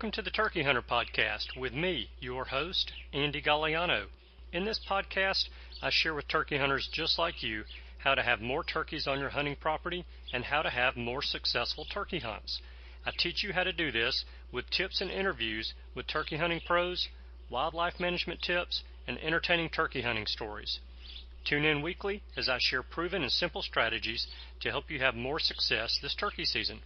Welcome to the Turkey Hunter Podcast with me, your host, Andy Galliano. In this podcast, I share with turkey hunters just like you how to have more turkeys on your hunting property and how to have more successful turkey hunts. I teach you how to do this with tips and interviews with turkey hunting pros, wildlife management tips, and entertaining turkey hunting stories. Tune in weekly as I share proven and simple strategies to help you have more success this turkey season.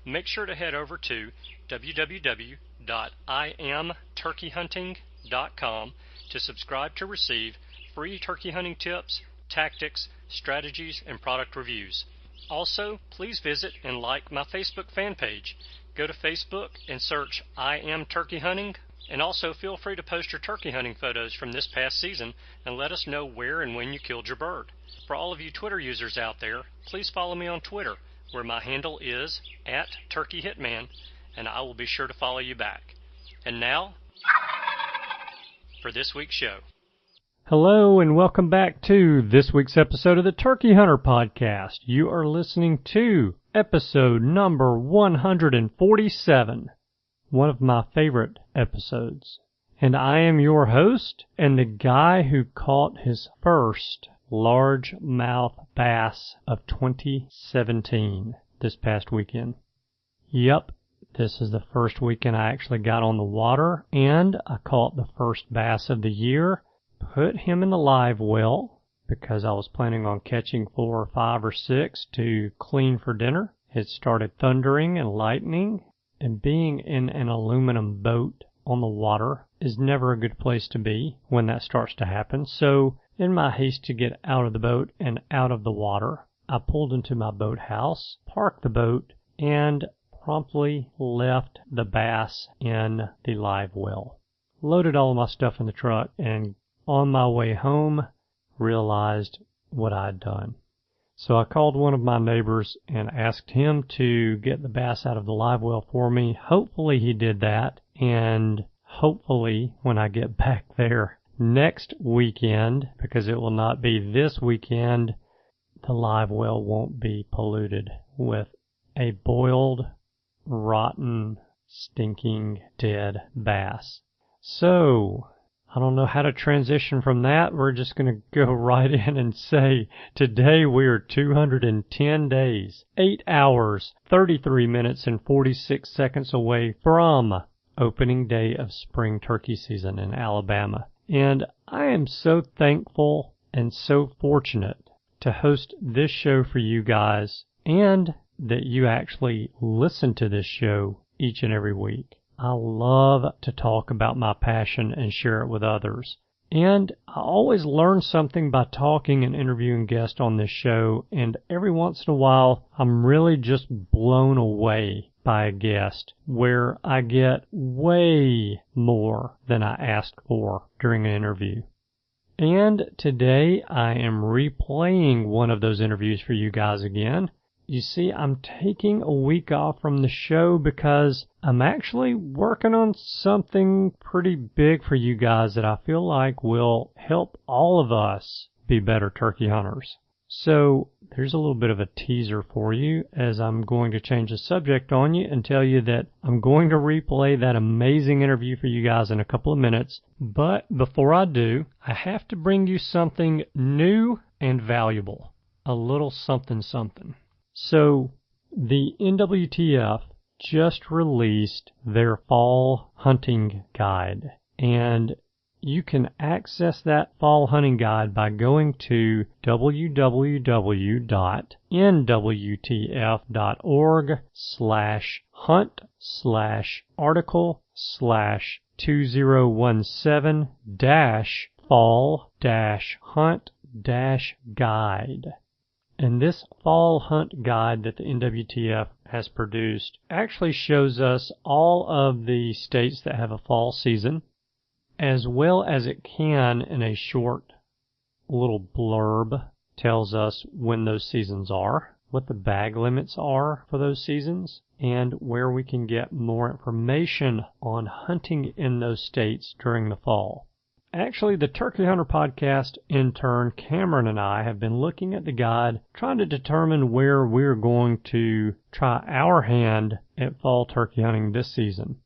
Make sure to head over to www.iamturkeyhunting.com to subscribe to receive free turkey hunting tips, tactics, strategies, and product reviews. Also, please visit and like my Facebook fan page. Go to Facebook and search I Am Turkey Hunting, and also feel free to post your turkey hunting photos from this past season and let us know where and when you killed your bird. For all of you Twitter users out there, please follow me on Twitter, where my handle is @TurkeyHitman, and I will be sure to follow you back. And now, for this week's show. Hello, and welcome back to this week's episode of the Turkey Hunter Podcast. You are listening to episode number 147, one of my favorite episodes. And I am your host, and the guy who caught his first largemouth bass of 2017 this past weekend. Yep, this is the first weekend I actually got on the water, and I caught the first bass of the year, put him in the live well because I was planning on catching 4 or 5 or 6 to clean for dinner. It started thundering and lightning, and being in an aluminum boat on the water is never a good place to be when that starts to happen. So in my haste to get out of the boat and out of the water, I pulled into my boathouse, parked the boat, and promptly left the bass in the live well. Loaded all of my stuff in the truck, and on my way home, realized what I'd done. So I called one of my neighbors and asked him to get the bass out of the live well for me. Hopefully he did that, and hopefully when I get back there next weekend, because it will not be this weekend, the live well won't be polluted with a boiled, rotten, stinking, dead bass. So, I don't know how to transition from that. We're just going to go right in and say today we are 210 days, 8 hours, 33 minutes, and 46 seconds away from opening day of spring turkey season in Alabama. And I am so thankful and so fortunate to host this show for you guys, and that you actually listen to this show each and every week. I love to talk about my passion and share it with others. And I always learn something by talking and interviewing guests on this show, and every once in a while I'm really just blown away by a guest where I get way more than I asked for during an interview. And today I am replaying one of those interviews for you guys again. You see, I'm taking a week off from the show because I'm actually working on something pretty big for you guys that I feel like will help all of us be better turkey hunters. So there's a little bit of a teaser for you, as I'm going to change the subject on you and tell you that I'm going to replay that amazing interview for you guys in a couple of minutes. But before I do, I have to bring you something new and valuable. A little something something. So the NWTF just released their fall hunting guide, and you can access that fall hunting guide by going to www.nwtf.org/hunt/article/fall-hunt-guide. And this fall hunt guide that the NWTF has produced actually shows us all of the states that have a fall season, as well as it can in a short little blurb tells us when those seasons are, what the bag limits are for those seasons, and where we can get more information on hunting in those states during the fall. Actually, the Turkey Hunter Podcast intern, Cameron, and I have been looking at the guide, trying to determine where we're going to try our hand at fall turkey hunting this season.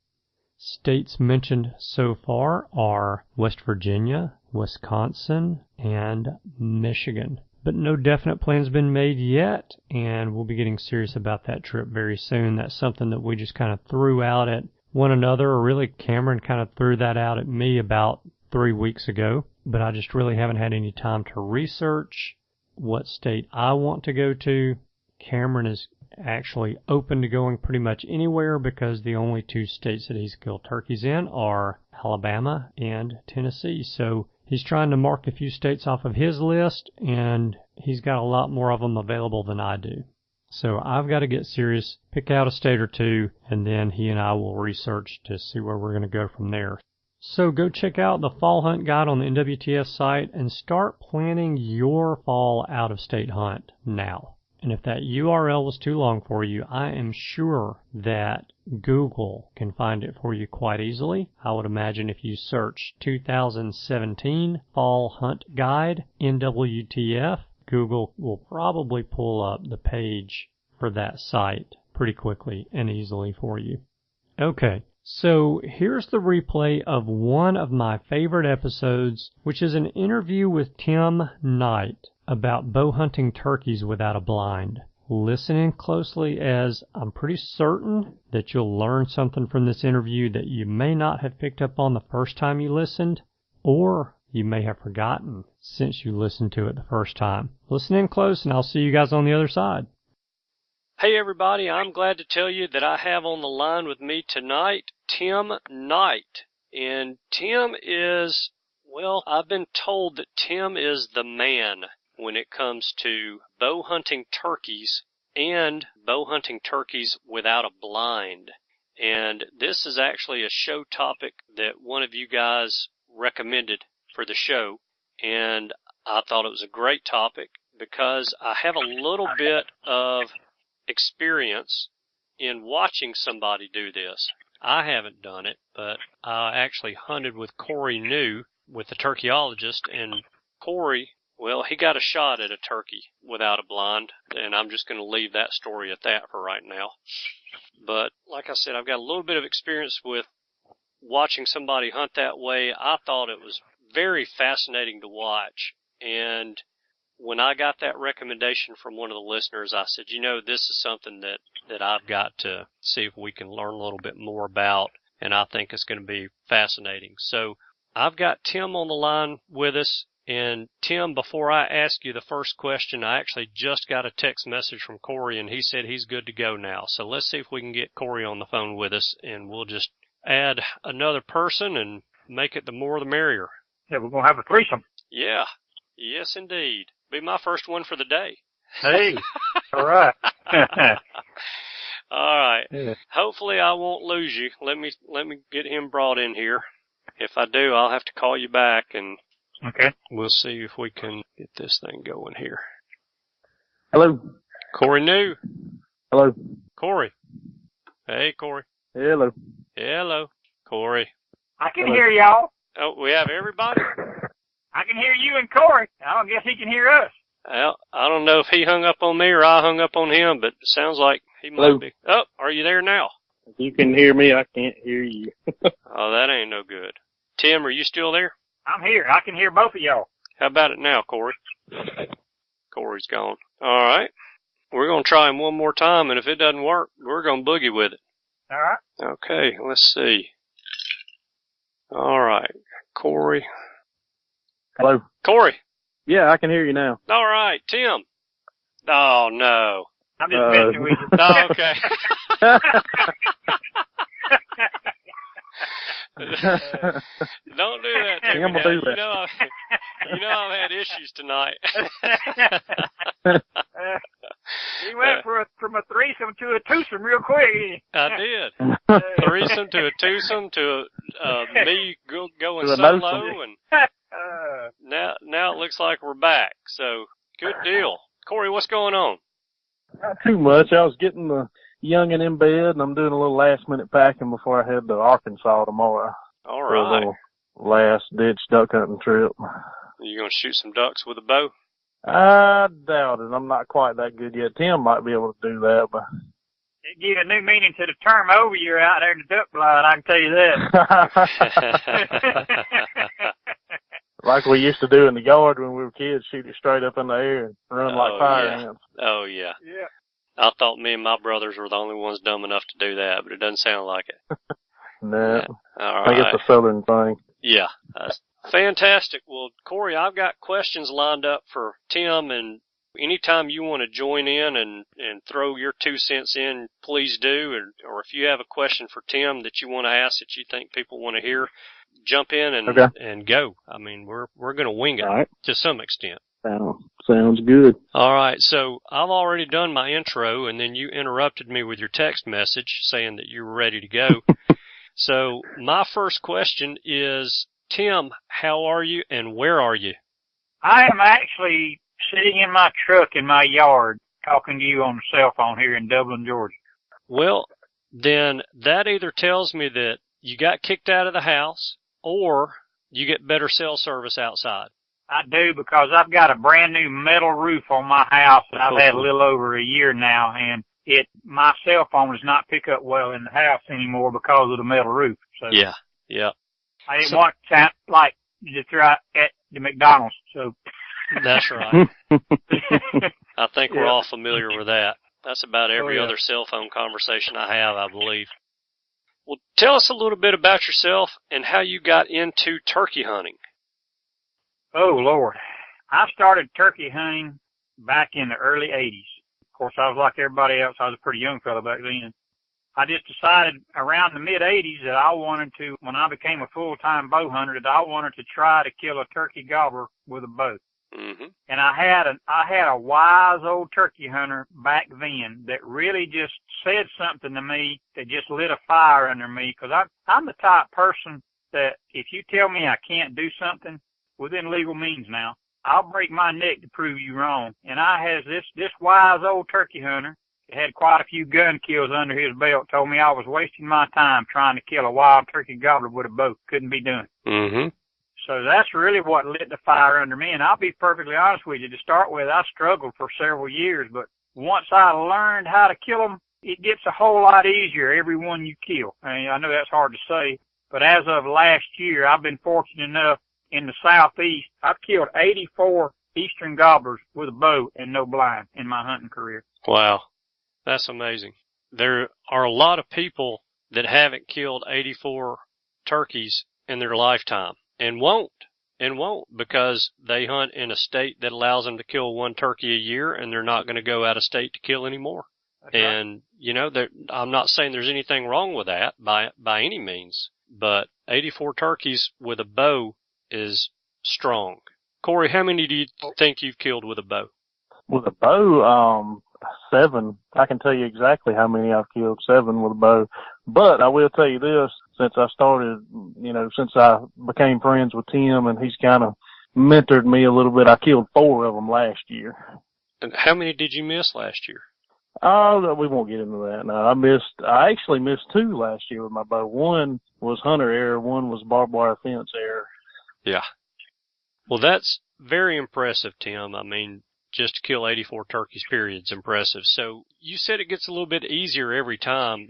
States mentioned so far are West Virginia, Wisconsin, and Michigan. But no definite plans been made yet, and we'll be getting serious about that trip very soon. That's something that we just kind of threw out at one another, or really Cameron kind of threw that out at me about 3 weeks ago. But I just really haven't had any time to research what state I want to go to. Cameron is actually open to going pretty much anywhere because the only 2 states that he's killed turkeys in are Alabama and Tennessee. So he's trying to mark a few states off of his list, and he's got a lot more of them available than I do. So I've got to get serious, pick out a state or 2, and then he and I will research to see where we're going to go from there. So go check out the Fall Hunt Guide on the NWTF site and start planning your fall out-of-state hunt now. And if that URL was too long for you, I am sure that Google can find it for you quite easily. I would imagine if you search 2017 Fall Hunt Guide NWTF, Google will probably pull up the page for that site pretty quickly and easily for you. Okay, so here's the replay of one of my favorite episodes, which is an interview with Tim Knight about bow hunting turkeys without a blind. Listen in closely, as I'm pretty certain that you'll learn something from this interview that you may not have picked up on the first time you listened, or you may have forgotten since you listened to it the first time. Listen in close, and I'll see you guys on the other side. Hey everybody, I'm glad to tell you that I have on the line with me tonight Tim Knight. And Tim is, well, I've been told that Tim is the man when it comes to bow hunting turkeys and bow hunting turkeys without a blind. And this is actually a show topic that one of you guys recommended for the show, and I thought it was a great topic because I have a little bit of experience in watching somebody do this. I haven't done it, but I actually hunted with Corey New, with the turkeyologist, and Corey, well, he got a shot at a turkey without a blind, and I'm just going to leave that story at that for right now. But like I said, I've got a little bit of experience with watching somebody hunt that way. I thought it was very fascinating to watch, and when I got that recommendation from one of the listeners, I said, you know, this is something that I've got to see if we can learn a little bit more about, and I think it's going to be fascinating. So I've got Tim on the line with us. And Tim, before I ask you the first question, I actually just got a text message from Corey, and he said he's good to go now. So let's see if we can get Corey on the phone with us, and we'll just add another person and make it the more the merrier. Yeah, we're going to have a threesome. Yeah. Yes, indeed. Be my first one for the day. Hey, all right. All right. Yeah. Hopefully I won't lose you. Let me get him brought in here. If I do, I'll have to call you back, and Okay. we'll see if we can get this thing going here. Hello. Corey New. Hello. Corey. Hey, Corey. Hello. Hello. Corey. I can hear y'all. Oh, we have everybody? I can hear you and Corey. I don't guess he can hear us. Well, I don't know if he hung up on me or I hung up on him, but it sounds like he might be. Oh, are you there now? If you can hear me, I can't hear you. Oh, that ain't no good. Tim, are you still there? I'm here. I can hear both of y'all. How about it now, Corey? Corey's gone. All right. We're going to try him one more time, and if it doesn't work, we're going to boogie with it. All right. Okay, let's see. All right. Corey. Hello. Corey. Yeah, I can hear you now. All right. Tim. Oh, no. I'm just messing with you. Oh, okay. Don't do that to me. I'm gonna do that. You know I've had issues tonight. He went from a threesome to a twosome real quick. I did. Threesome to a twosome to me going To solo, and now it looks like we're back. So good deal, Corey. What's going on? Not too much. I was getting the youngin' in bed, and I'm doing a little last-minute packing before I head to Arkansas tomorrow. All For a right. little last-ditch duck hunting trip. You gonna shoot some ducks with a bow? I doubt it. I'm not quite that good yet. Tim might be able to do that, but It gives a new meaning to the term overyear out there in the duck blind, I can tell you that. Like we used to do in the yard when we were kids, shoot it straight up in the air and run like fire ants. Oh, yeah. Yeah. I thought me and my brothers were the only ones dumb enough to do that, but it doesn't sound like it. No. Yeah. All I think right. it's a southern thing. Yeah. Fantastic. Well, Corey, I've got questions lined up for Tim, and anytime you want to join in and throw your 2 cents in, please do. Or if you have a question for Tim that you want to ask that you think people want to hear, jump in and go. I mean, we're going to wing it to some extent. Sounds good. All right. So I've already done my intro, and then you interrupted me with your text message saying that you were ready to go. So my first question is, Tim, how are you and where are you? I am actually sitting in my truck in my yard talking to you on the cell phone here in Dublin, Georgia. Well, then that either tells me that you got kicked out of the house or you get better cell service outside. I do, because I've got a brand new metal roof on my house that I've had a little over a year now, and my cell phone does not pick up well in the house anymore because of the metal roof. So yeah. I didn't want to sound like just right at the McDonald's. So that's right. I think we're all familiar with that. That's about every other cell phone conversation I have, I believe. Well, tell us a little bit about yourself and how you got into turkey hunting. Oh, Lord. I started turkey hunting back in the early 80s. Of course, I was like everybody else. I was a pretty young fellow back then. I just decided around the mid-80s that I wanted to, when I became a full-time bow hunter, that I wanted to try to kill a turkey gobbler with a bow. Mm-hmm. And I had a wise old turkey hunter back then that really just said something to me that just lit a fire under me, because I'm the type person that if you tell me I can't do something within legal means now, I'll break my neck to prove you wrong. And I had this wise old turkey hunter that had quite a few gun kills under his belt told me I was wasting my time trying to kill a wild turkey gobbler with a bow. Couldn't be done. Mm-hmm. So that's really what lit the fire under me. And I'll be perfectly honest with you, to start with, I struggled for several years, but once I learned how to kill them, it gets a whole lot easier every one you kill. I know that's hard to say, but as of last year, I've been fortunate enough in the southeast, I've killed 84 eastern gobblers with a bow and no blind in my hunting career. Wow. That's amazing. There are a lot of people that haven't killed 84 turkeys in their lifetime and won't because they hunt in a state that allows them to kill one turkey a year, and they're not going to go out of state to kill any more. And, I'm not saying there's anything wrong with that by any means, but 84 turkeys with a bow is strong. Corey, how many do you think you've killed with a bow? With a bow, 7. I can tell you exactly how many I've killed, 7 with a bow. But I will tell you this, since I became friends with Tim and he's kind of mentored me a little bit, I killed 4 of them last year. And how many did you miss last year? Oh, we won't get into that. No, I actually missed 2 last year with my bow. One was hunter error, one was barbed wire fence error. Yeah. Well, that's very impressive, Tim. I mean, just to kill 84 turkeys, period, is impressive. So you said it gets a little bit easier every time.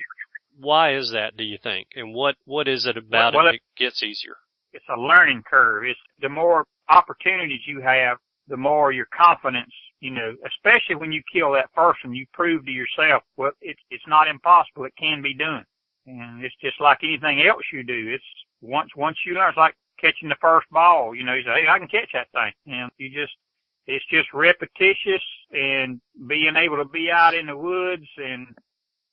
Why is that, do you think? And what is it about it that gets easier? It's a learning curve. It's the more opportunities you have, the more your confidence, especially when you kill that first one, you prove to yourself, well, it's not impossible. It can be done. And it's just like anything else you do. It's once you learn, it's like catching the first ball. You say, hey, I can catch that thing. And it's just repetitious and being able to be out in the woods and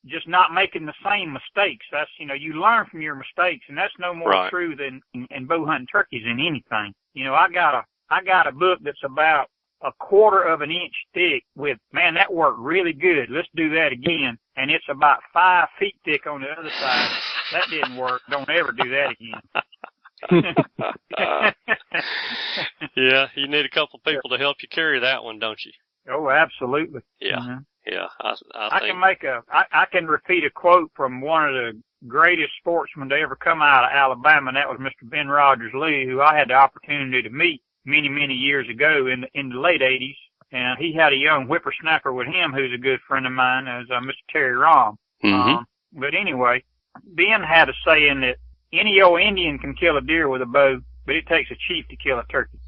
just not making the same mistakes. That's, you learn from your mistakes, and that's no more true than in bow hunting turkeys than anything. I got a book that's about 1/4 of an inch thick with, man, that worked really good. Let's do that again. And it's about 5 feet thick on the other side. That didn't work. Don't ever do that again. Yeah, you need a couple people to help you carry that one, don't you? Oh, absolutely. Yeah. Mm-hmm. Yeah. I can repeat a quote from one of the greatest sportsmen to ever come out of Alabama, and that was Mr. Ben Rogers Lee, who I had the opportunity to meet many, many years ago in the late 80s. And he had a young whippersnapper with him who's a good friend of mine, as Mr. Terry Rahm. Mm-hmm. But anyway, Ben had a saying that any old Indian can kill a deer with a bow, but it takes a chief to kill a turkey.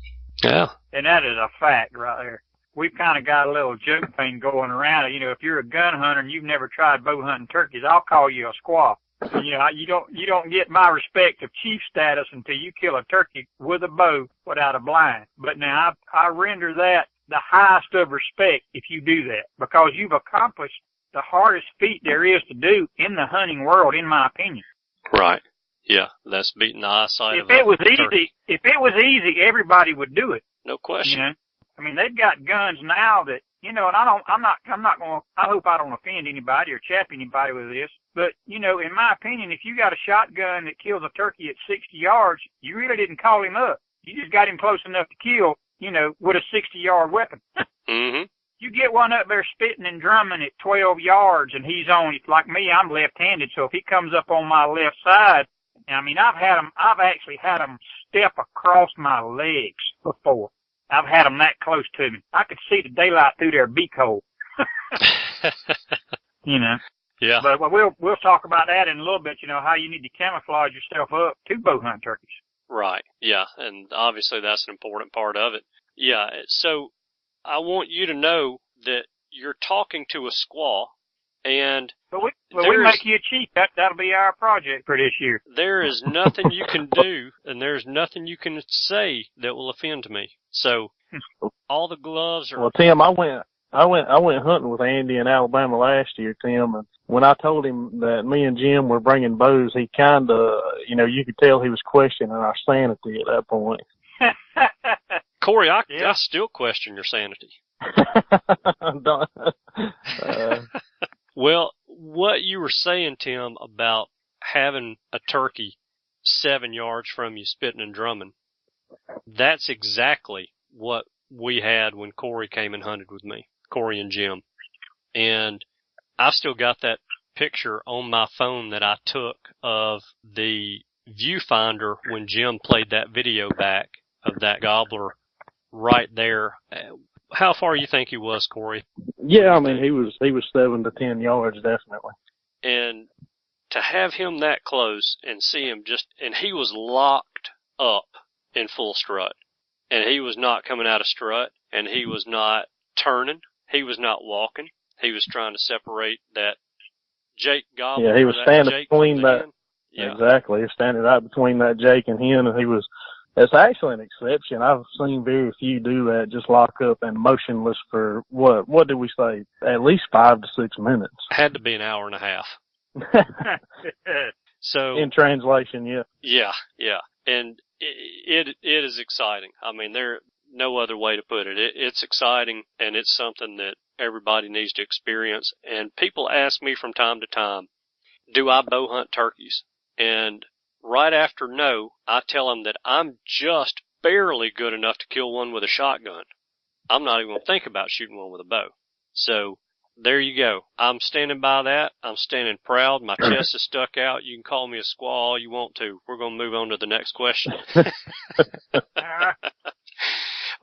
Yeah. And that is a fact right there. We've kind of got a little joke thing going around. You know, if you're a gun hunter and you've never tried bow hunting turkeys, I'll call you a squaw. You know, you don't get my respect of chief status until you kill a turkey with a bow without a blind. But now I render that the highest of respect if you do that, because you've accomplished the hardest feat there is to do in the hunting world, in my opinion. Right. Yeah, that's beating the eyesight If of it was turkey. if it was easy, everybody would do it. No question. You know, I mean, they've got guns now that, you know, and I'm not going to, I hope I don't offend anybody or chap anybody with this, but, you know, in my opinion, if you got a shotgun that kills a turkey at 60 yards, you really didn't call him up. You just got him close enough to kill, you know, with a 60-yard weapon. Mm-hmm. You get one up there spitting and drumming at 12 yards and he's on, like me, I'm left-handed, so if he comes up on my left side, I mean, I've actually had him step across my legs before. I've had them that close to me. I could see the daylight through their beak hole. You know. Yeah. But we'll talk about that in a little bit. You know, how you need to camouflage yourself up to bow hunt turkeys. Right. Yeah, and obviously that's an important part of it. Yeah. So I want you to know that you're talking to a squaw, and But we make you a chief. That'll be our project for this year. There is nothing you can do, and there's nothing you can say that will offend me. So all the gloves are. Well, Tim, I went hunting with Andy in Alabama last year, Tim, and when I told him that me and Jim were bringing bows, he kind of, you know, you could tell he was questioning our sanity at that point. Corey, I still question your sanity. Well, what you were saying, Tim, about having a turkey 7 yards from you spitting and drumming, that's exactly what we had when Corey came and hunted with me, Corey and Jim. And I've still got that picture on my phone that I took of the viewfinder when Jim played that video back of that gobbler right there. How far you think he was, Corey? Yeah, I mean, he was 7 to 10 yards, definitely. And to have him that close and see him and he was locked up in full strut. And he was not coming out of strut, and he was not turning. He was not walking. He was trying to separate that Jake gobbler. Yeah, he was standing between that. Yeah. Exactly. He was standing right between that Jake and him, and it's actually an exception. I've seen very few do that, just lock up and motionless for what did we say? At least 5 to 6 minutes. Had to be an hour and a half. So in translation, yeah. Yeah. And it is exciting. I mean, there's no other way to put it. It's exciting, and it's something that everybody needs to experience. And people ask me from time to time, do I bow hunt turkeys? And right after no, I tell them that I'm just barely good enough to kill one with a shotgun. I'm not even going to think about shooting one with a bow. So there you go. I'm standing by that. I'm standing proud. My chest is stuck out. You can call me a squaw all you want to. We're going to move on to the next question.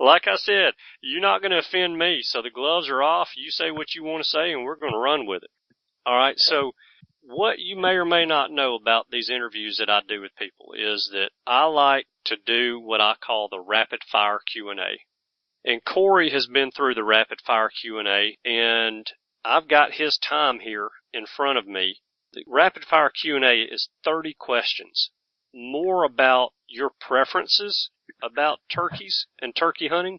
Like I said, you're not going to offend me, so the gloves are off. You say what you want to say, and we're going to run with it. All right, so what you may or may not know about these interviews that I do with people is that I like to do what I call the rapid-fire Q&A. And Corey has been through the rapid-fire Q&A, and I've got his time here in front of me. The rapid-fire Q&A is 30 questions, more about your preferences about turkeys and turkey hunting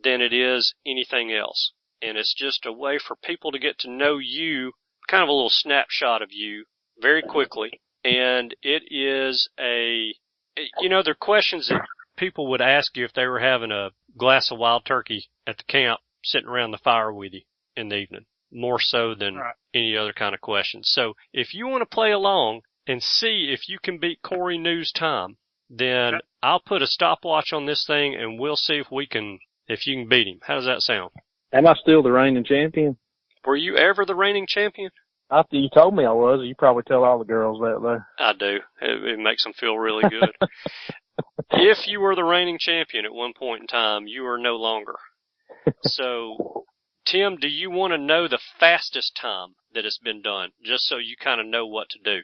than it is anything else. And it's just a way for people to get to know you, kind of a little snapshot of you very quickly. And it is they're questions that people would ask you if they were having a glass of wild turkey at the camp sitting around the fire with you in the evening, more so than any other kind of questions. So if you want to play along and see if you can beat Corey News time, then I'll put a stopwatch on this thing and we'll see if you can beat him. How does that sound? Am I still the reigning champion? Were you ever the reigning champion? After you told me I was, you probably tell all the girls that, though. I do. It makes them feel really good. If you were the reigning champion at one point in time, you are no longer. So, Tim, do you want to know the fastest time that it's been done, just so you kind of know what to do?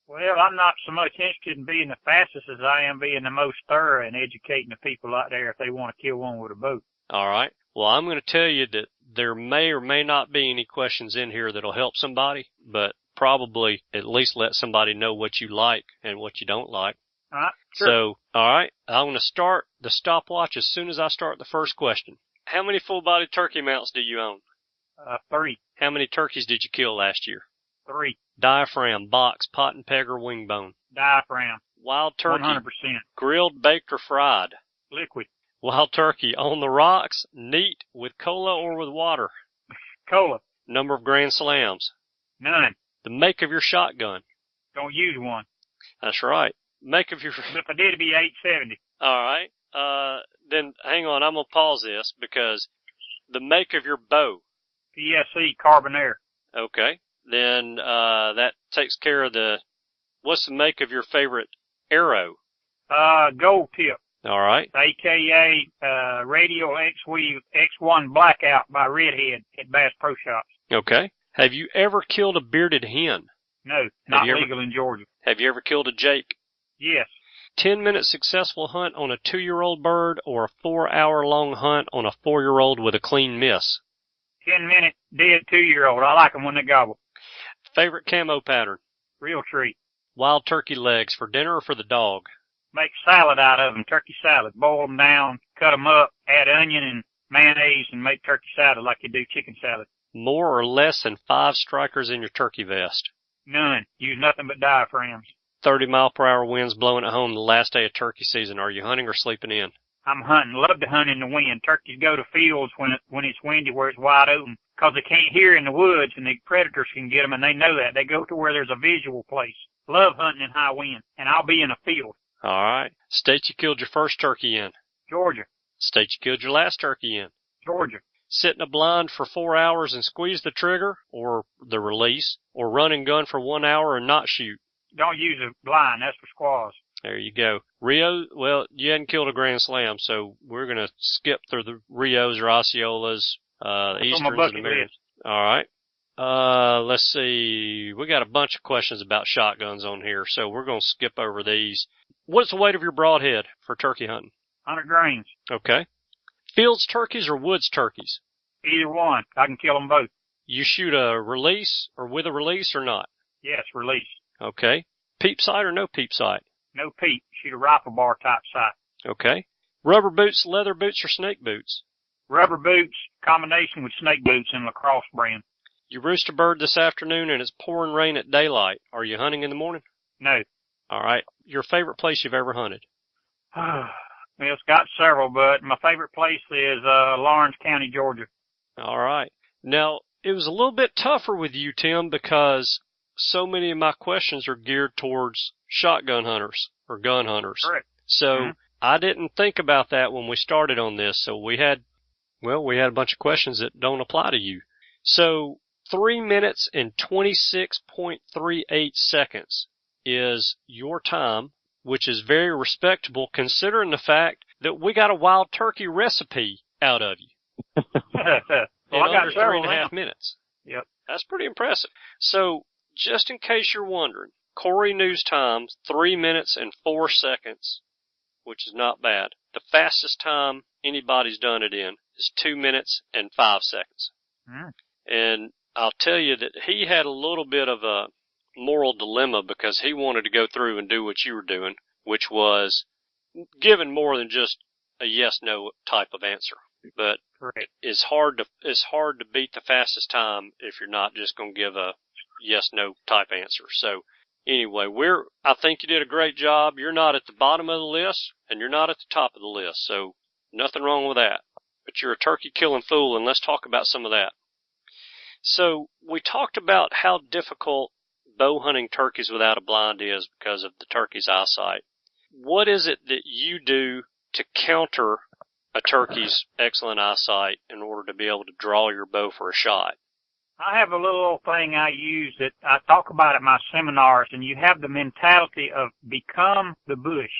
Well, I'm not so much interested in being the fastest as I am being the most thorough and educating the people out there if they want to kill one with a bow. All right. Well, I'm going to tell you that there may or may not be any questions in here that'll help somebody, but probably at least let somebody know what you like and what you don't like. All right, sure. So, all right, I'm going to start the stopwatch as soon as I start the first question. How many full-body turkey mounts do you own? 3. How many turkeys did you kill last year? 3. Diaphragm, box, pot and peg, or wing bone? Diaphragm. Wild turkey. 100%. Grilled, baked, or fried? Liquid. Wild turkey on the rocks, neat, with cola or with water? Cola. Number of grand slams? None. The make of your shotgun? Don't use one. That's right. Make of your... But if I did, it'd be 870. All right. Then hang on, I'm going to pause this because the make of your bow? PSE Carbonaire. Okay. Then that takes care of the... What's the make of your favorite arrow? Gold tip. All right. AKA Radial X-Weave X1 Blackout by Redhead at Bass Pro Shops. Okay. Have you ever killed a bearded hen? No, not legal in Georgia. Have you ever killed a jake? Yes. 10-minute successful hunt on a 2-year-old bird or a 4-hour-long hunt on a 4-year-old with a clean miss? 10-minute dead 2-year-old. I like them when they gobble. Favorite camo pattern? Real treat. Wild turkey legs for dinner or for the dog? Make salad out of them, turkey salad. Boil them down, cut them up, add onion and mayonnaise, and make turkey salad like you do chicken salad. More or less than 5 strikers in your turkey vest? None. Use nothing but diaphragms. 30-mile-per-hour winds blowing at home the last day of turkey season. Are you hunting or sleeping in? I'm hunting. Love to hunt in the wind. Turkeys go to fields when it's windy where it's wide open because they can't hear in the woods and the predators can get them, and they know that. They go to where there's a visual place. Love hunting in high wind, and I'll be in a field. All right. State you killed your first turkey in? Georgia. State you killed your last turkey in? Georgia. Sit in a blind for 4 hours and squeeze the trigger or the release, or run and gun for 1 hour and not shoot? Don't use a blind. That's for squaws. There you go. Rio, well, you hadn't killed a grand slam, so we're going to skip through the Rios or Osceolas, Easterns and the Americans. All right. Let's see. We got a bunch of questions about shotguns on here, so we're going to skip over these. What's the weight of your broadhead for turkey hunting? 100 grains. Okay. Fields turkeys or woods turkeys? Either one. I can kill them both. You shoot a release or with a release or not? Yes, release. Okay. Peep sight or no peep sight? No peep. Shoot a rifle bar type sight. Okay. Rubber boots, leather boots, or snake boots? Rubber boots, combination with snake boots and lacrosse brand. You roost a bird this afternoon and it's pouring rain at daylight. Are you hunting in the morning? No. All right. Your favorite place you've ever hunted? Well, it's got several, but my favorite place is Lawrence County, Georgia. All right. Now, it was a little bit tougher with you, Tim, because so many of my questions are geared towards shotgun hunters or gun hunters. Correct. So I didn't think about that when we started on this. So we had a bunch of questions that don't apply to you. So 3 minutes and 26.38 seconds is your time, which is very respectable considering the fact that we got a wild turkey recipe out of you. Well, I got under 3.5 minutes. Yep. That's pretty impressive. So, just in case you're wondering, Corey News Times, 3 minutes and 4 seconds, which is not bad. The fastest time anybody's done it in is 2 minutes and 5 seconds. And I'll tell you that he had a little bit of a moral dilemma because he wanted to go through and do what you were doing, which was giving more than just a yes/no type of answer. But correct. It's hard to beat the fastest time if you're not just going to give a yes/no type answer. So anyway, I think you did a great job. You're not at the bottom of the list and you're not at the top of the list. So nothing wrong with that. But you're a turkey killing fool, and let's talk about some of that. So we talked about how difficult bow hunting turkeys without a blind is because of the turkey's eyesight. What is it that you do to counter a turkey's excellent eyesight in order to be able to draw your bow for a shot? I have a little old thing I use that I talk about at my seminars, and you have the mentality of become the bush.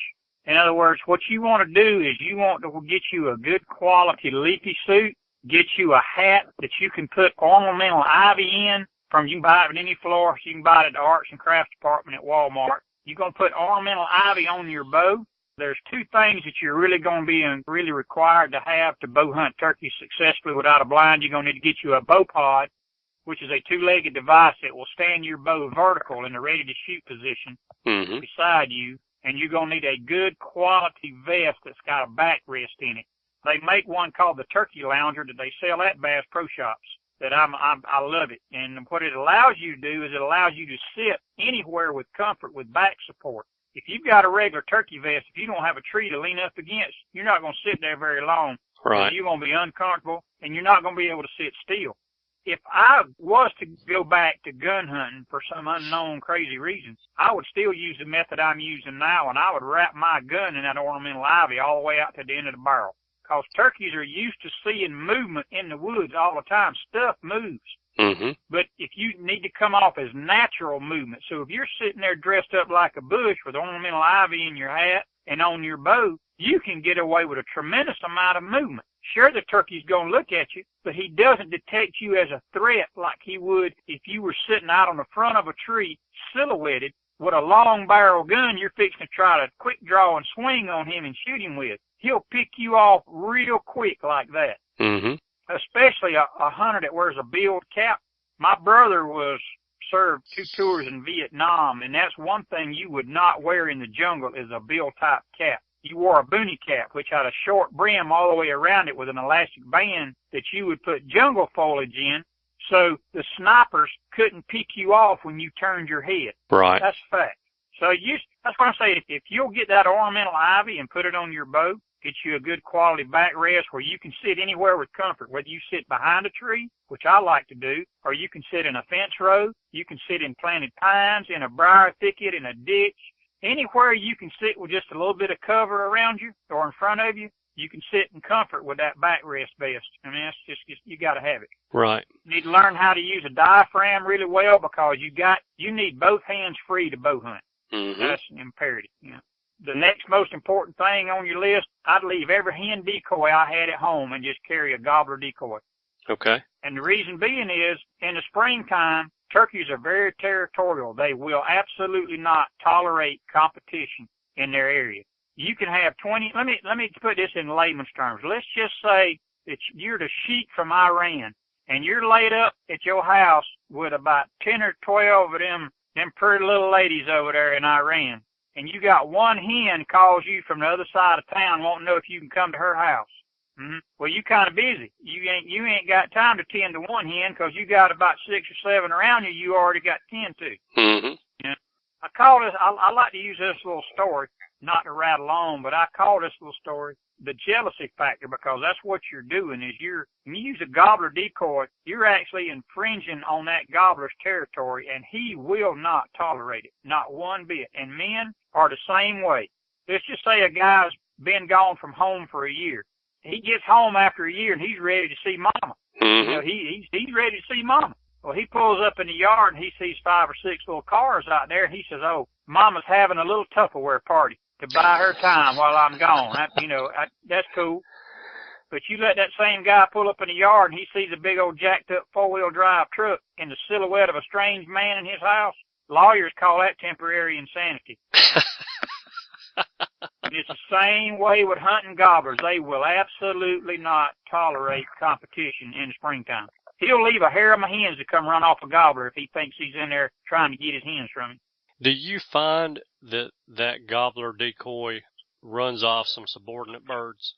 In other words, what you want to do is you want to get you a good quality leafy suit, get you a hat that you can put ornamental ivy in, you can buy it at any florist. You can buy it at the arts and crafts department at Walmart. You're going to put ornamental ivy on your bow. There's two things that you're really going to be really required to have to bow hunt turkeys successfully without a blind. You're going to need to get you a bow pod, which is a two-legged device that will stand your bow vertical in the ready-to-shoot position beside you. And you're going to need a good quality vest that's got a backrest in it. They make one called the Turkey Lounger that they sell at Bass Pro Shops. That I love it. And what it allows you to do is it allows you to sit anywhere with comfort with back support. If you've got a regular turkey vest, if you don't have a tree to lean up against, you're not going to sit there very long. Right. You're going to be uncomfortable, and you're not going to be able to sit still. If I was to go back to gun hunting for some unknown crazy reason, I would still use the method I'm using now, and I would wrap my gun in that ornamental ivy all the way out to the end of the barrel. Because turkeys are used to seeing movement in the woods all the time. Stuff moves. But if you need to come off as natural movement, so if you're sitting there dressed up like a bush with ornamental ivy in your hat and on your bow, you can get away with a tremendous amount of movement. Sure, the turkey's going to look at you, but he doesn't detect you as a threat like he would if you were sitting out on the front of a tree, silhouetted, with a long barrel gun you're fixing to try to quick draw and swing on him and shoot him with. He'll pick you off real quick like that. Especially a hunter that wears a billed cap. My brother served 2 tours in Vietnam, and that's one thing you would not wear in the jungle is a bill-type cap. You wore a boonie cap, which had a short brim all the way around it with an elastic band that you would put jungle foliage in, so the snipers couldn't pick you off when you turned your head. Right. That's a fact. So that's what I'm saying. If you'll get that ornamental ivy and put it on your bow, get you a good quality backrest where you can sit anywhere with comfort, whether you sit behind a tree, which I like to do, or you can sit in a fence row, you can sit in planted pines, in a briar thicket, in a ditch, anywhere you can sit with just a little bit of cover around you or in front of you, you can sit in comfort with that backrest vest. I mean, that's just you got to have it. Right. You need to learn how to use a diaphragm really well because you need both hands free to bow hunt. That's imperative. You know. The next most important thing on your list, I'd leave every hen decoy I had at home and just carry a gobbler decoy. Okay. And the reason being is, in the springtime, turkeys are very territorial. They will absolutely not tolerate competition in their area. You can have 20, let me put this in layman's terms. Let's just say that you're the sheik from Iran, and you're laid up at your house with about 10 or 12 of them pretty little ladies over there in Iran. And you got one hen calls you from the other side of town, won't know if you can come to her house. Well, you kind of busy. You ain't got time to tend to one hen because you got about 6 or 7 around you. You already got 10 to. You know, I call this. I like to use this little story, not to rattle on, but I call this little story the jealousy factor because that's what you're doing. Is when you use a gobbler decoy, you're actually infringing on that gobbler's territory, and he will not tolerate it, not one bit. And men are the same way. Let's just say a guy's been gone from home for a year. He gets home after a year and he's ready to see mama. You know, he's ready to see mama. Well, he pulls up in the yard and he sees 5 or 6 little cars out there. And he says, "Oh, mama's having a little Tupperware party to buy her time while I'm gone." That's cool. But you let that same guy pull up in the yard and he sees a big old jacked up 4-wheel drive truck in the silhouette of a strange man in his house. Lawyers call that temporary insanity. It's the same way with hunting gobblers. They will absolutely not tolerate competition in the springtime. He'll leave a harem of hens to come run off a gobbler if he thinks he's in there trying to get his hens from him. Do you find that gobbler decoy runs off some subordinate birds?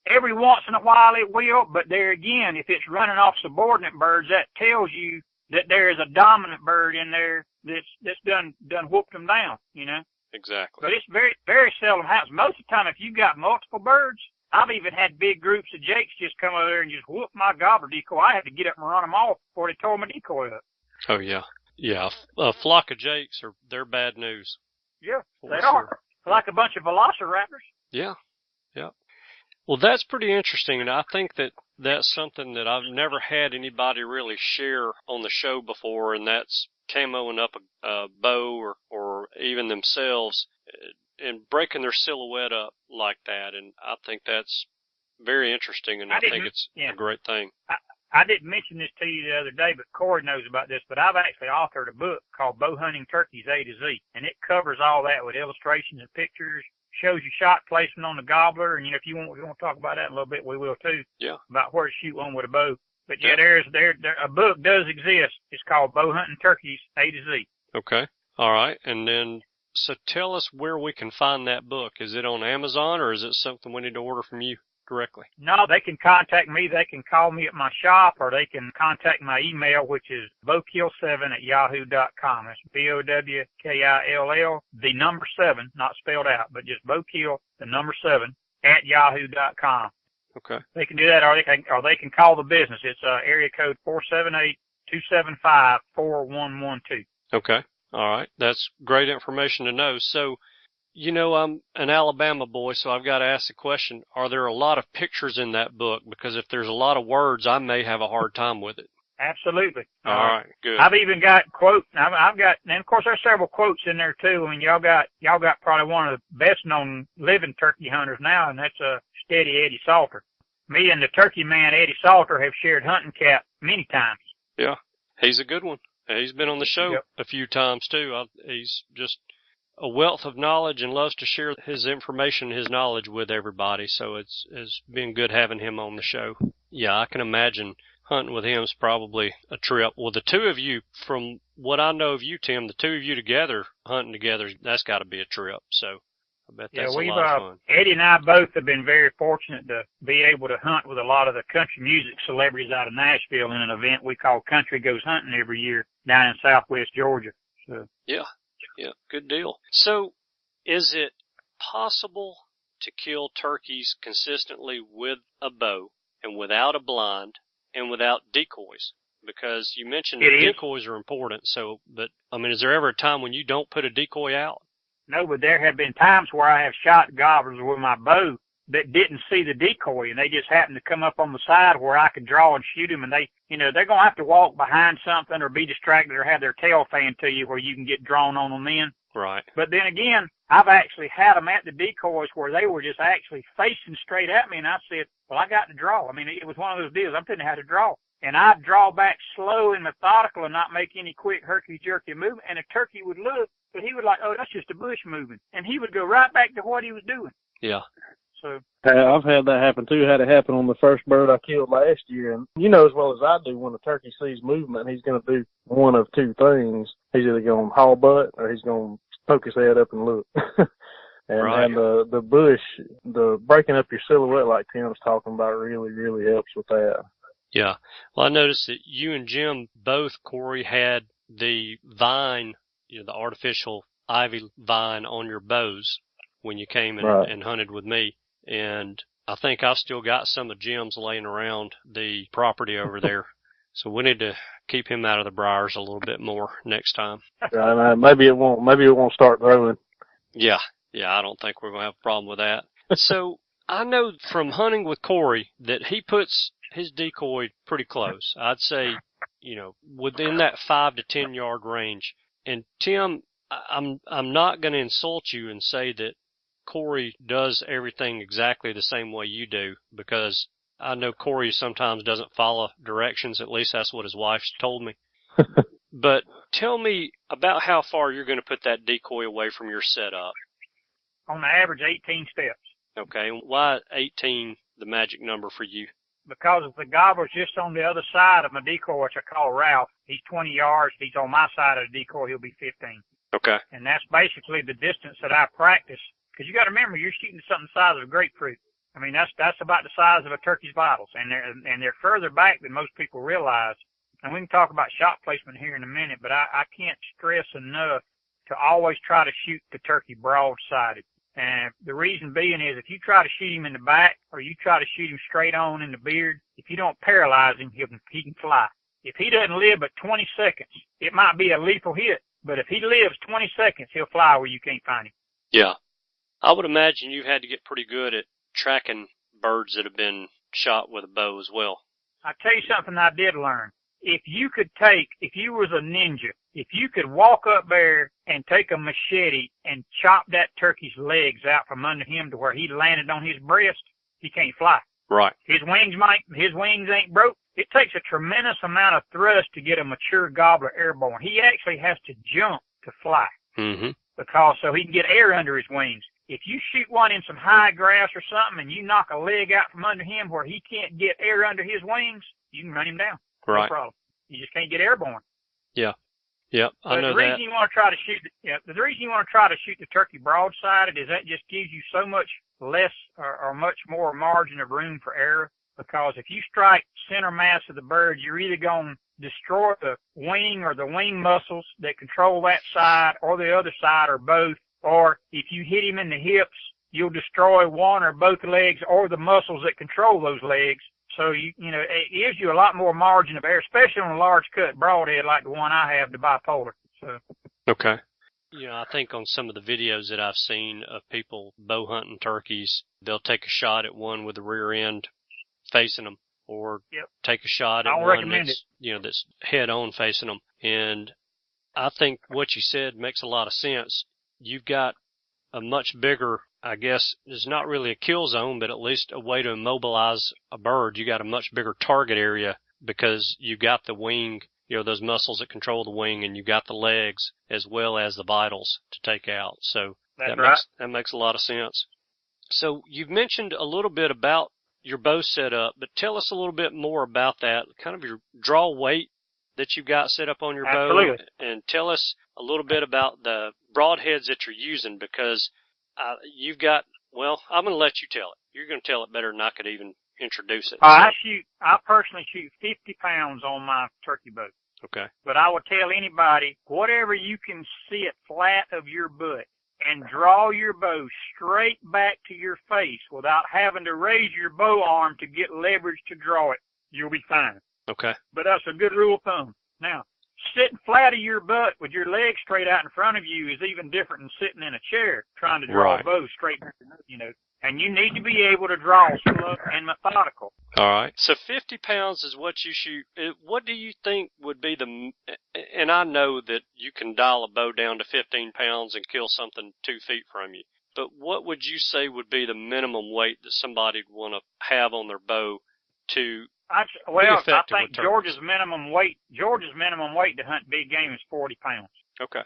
Every once in a while it will, but there again, if it's running off subordinate birds, that tells you that there is a dominant bird in there that's done whooped them down, you know. Exactly. But it's very, very seldom happens. Most of the time, if you got multiple birds, I've even had big groups of jakes just come over there and just whoop my gobbler decoy. I had to get up and run them off before they tore my decoy up. Oh, yeah. Yeah, a flock of jakes, they're bad news. Yeah, they are. Like a bunch of velociraptors. Yeah, yeah. Well, that's pretty interesting, and I think that's something that I've never had anybody really share on the show before, and that's camoing up a bow or even themselves and breaking their silhouette up like that. And I think that's very interesting, and I think it's a great thing. I didn't mention this to you the other day, but Corey knows about this, but I've actually authored a book called Bow Hunting Turkeys A to Z, and it covers all that with illustrations and pictures, shows you shot placement on the gobbler, and, if you want to talk about that in a little bit, we will too. Yeah. About where to shoot one with a bow. But yeah, a book does exist. It's called Bow Hunting Turkeys A to Z. Okay. All right. And then, so tell us where we can find that book. Is it on Amazon, or is it something we need to order from you directly? No, they can contact me. They can call me at my shop, or they can contact my email, which is bowkill7@yahoo.com. That's BOWKILL, the number 7, not spelled out, but just bowkill, the number 7, @yahoo.com. Okay. They can do that, or they can call the business. It's area code 478-275-4112. Okay. All right. That's great information to know. So, I'm an Alabama boy, so I've got to ask the question, are there a lot of pictures in that book? Because if there's a lot of words, I may have a hard time with it. Absolutely. All right, good. I've even got quotes. I've got, and of course there's several quotes in there too. I mean, y'all got probably one of the best known living turkey hunters now, and that's Steady Eddie Salter. Me and the turkey man Eddie Salter have shared hunting camp many times. Yeah, he's a good one. He's been on the show Yep. a few times too. He's just a wealth of knowledge and loves to share his information, his knowledge with everybody. So it's been good having him on the show. Yeah, I can imagine hunting with him is probably a trip. Well, the two of you, from what I know of you, Tim, the two of you together, hunting together, that's got to be a trip. So I bet that's a lot of fun. Eddie and I both have been very fortunate to be able to hunt with a lot of the country music celebrities out of Nashville in an event we call Country Goes Hunting every year down in southwest Georgia. So. Yeah, good deal. So is it possible to kill turkeys consistently with a bow and without a blind and without decoys? Because you mentioned that decoys are important. So, but I mean, is there ever a time when you don't put a decoy out? No, but there have been times where I have shot gobblers with my bow that didn't see the decoy, and they just happened to come up on the side where I could draw and shoot them, and they're going to have to walk behind something or be distracted or have their tail fanned to you where you can get drawn on them then. Right. But then again, I've actually had them at the decoys where they were just actually facing straight at me, and I said, well, I got to draw. I mean, it was one of those deals. I'm telling you how to draw. And I'd draw back slow and methodical and not make any quick herky-jerky movement, and a turkey would look, but he would like, oh, that's just a bush moving. And he would go right back to what he was doing. Yeah. So I've had that happen too. Had it happen on the first bird I killed last year. And you know as well as I do, when a turkey sees movement, he's going to do one of two things. He's either going to haul butt or he's going to poke his head up and look. And the bush, the breaking up your silhouette like Tim was talking about really, really helps with that. Yeah. Well, I noticed that you and Jim both, Corey, had the vine, the artificial ivy vine on your bows when you came and hunted with me. And I think I've still got some of Jim's laying around the property over there. So we need to keep him out of the briars a little bit more next time. Maybe it won't start growing. Yeah. I don't think we're going to have a problem with that. So I know from hunting with Corey that he puts his decoy pretty close. I'd say, within that 5 to 10 yard range. And Tim, I'm not going to insult you and say that Corey does everything exactly the same way you do, because I know Corey sometimes doesn't follow directions. At least that's what his wife's told me. But tell me about how far you're going to put that decoy away from your setup. On the average, 18 steps. Okay. Why 18 the magic number for you? Because if the gobbler's just on the other side of my decoy, which I call Ralph, he's 20 yards. If he's on my side of the decoy, he'll be 15. Okay. And that's basically the distance that I practice. Because you got to remember, you're shooting something the size of a grapefruit. I mean, that's about the size of a turkey's vitals, and they're further back than most people realize. And we can talk about shot placement here in a minute, but I can't stress enough to always try to shoot the turkey broad-sided. And the reason being is if you try to shoot him in the back or you try to shoot him straight on in the beard, if you don't paralyze him, he can fly. If he doesn't live but 20 seconds, it might be a lethal hit, but if he lives 20 seconds, he'll fly where you can't find him. Yeah. I would imagine you've had to get pretty good at tracking birds that have been shot with a bow as well. I'll tell you something I did learn. If you was a ninja, if you could walk up there and take a machete and chop that turkey's legs out from under him to where he landed on his breast, he can't fly. Right. His wings ain't broke. It takes a tremendous amount of thrust to get a mature gobbler airborne. He actually has to jump to fly. Mm-hmm. Because so he can get air under his wings. If you shoot one in some high grass or something and you knock a leg out from under him where he can't get air under his wings, you can run him down. Right. No problem. You just can't get airborne. Yeah. Yep. I know the reason you want to try to shoot the turkey broadsided is that just gives you so much less or much more margin of room for error. Because if you strike center mass of the bird, you're either going to destroy the wing or the wing muscles that control that side or the other side or both. Or if you hit him in the hips, you'll destroy one or both legs or the muscles that control those legs. So, it gives you a lot more margin of error, especially on a large cut broadhead like the one I have, the bipolar. So. Okay. I think on some of the videos that I've seen of people bow hunting turkeys, they'll take a shot at one with the rear end facing them, or take a shot at one that's head on facing them. And I think what you said makes a lot of sense. You've got a much bigger, I guess, it's not really a kill zone, but at least a way to immobilize a bird. You got a much bigger target area because you got the wing, those muscles that control the wing, and you got the legs as well as the vitals to take out. So that makes a lot of sense. So you've mentioned a little bit about your bow setup, but tell us a little bit more about that, kind of your draw weight that you've got set up on your bow, and tell us a little bit about the broadheads that you're using, because you've got, I'm going to let you tell it. You're going to tell it better than I could even introduce it. I personally shoot 50 pounds on my turkey bow. Okay. But I would tell anybody, whatever you can sit flat of your butt, and draw your bow straight back to your face without having to raise your bow arm to get leverage to draw it, you'll be fine. Okay. But that's a good rule of thumb. Now, sitting flat of your butt with your legs straight out in front of you is even different than sitting in a chair trying to draw a bow straight, and you need to be able to draw slow and methodical. All right. So 50 pounds is what you shoot. What do you think would be and I know that you can dial a bow down to 15 pounds and kill something 2 feet from you, but what would you say would be the minimum weight that somebody would want to have on their bow to I think Georgia's minimum weight to hunt big game is 40 pounds. Okay.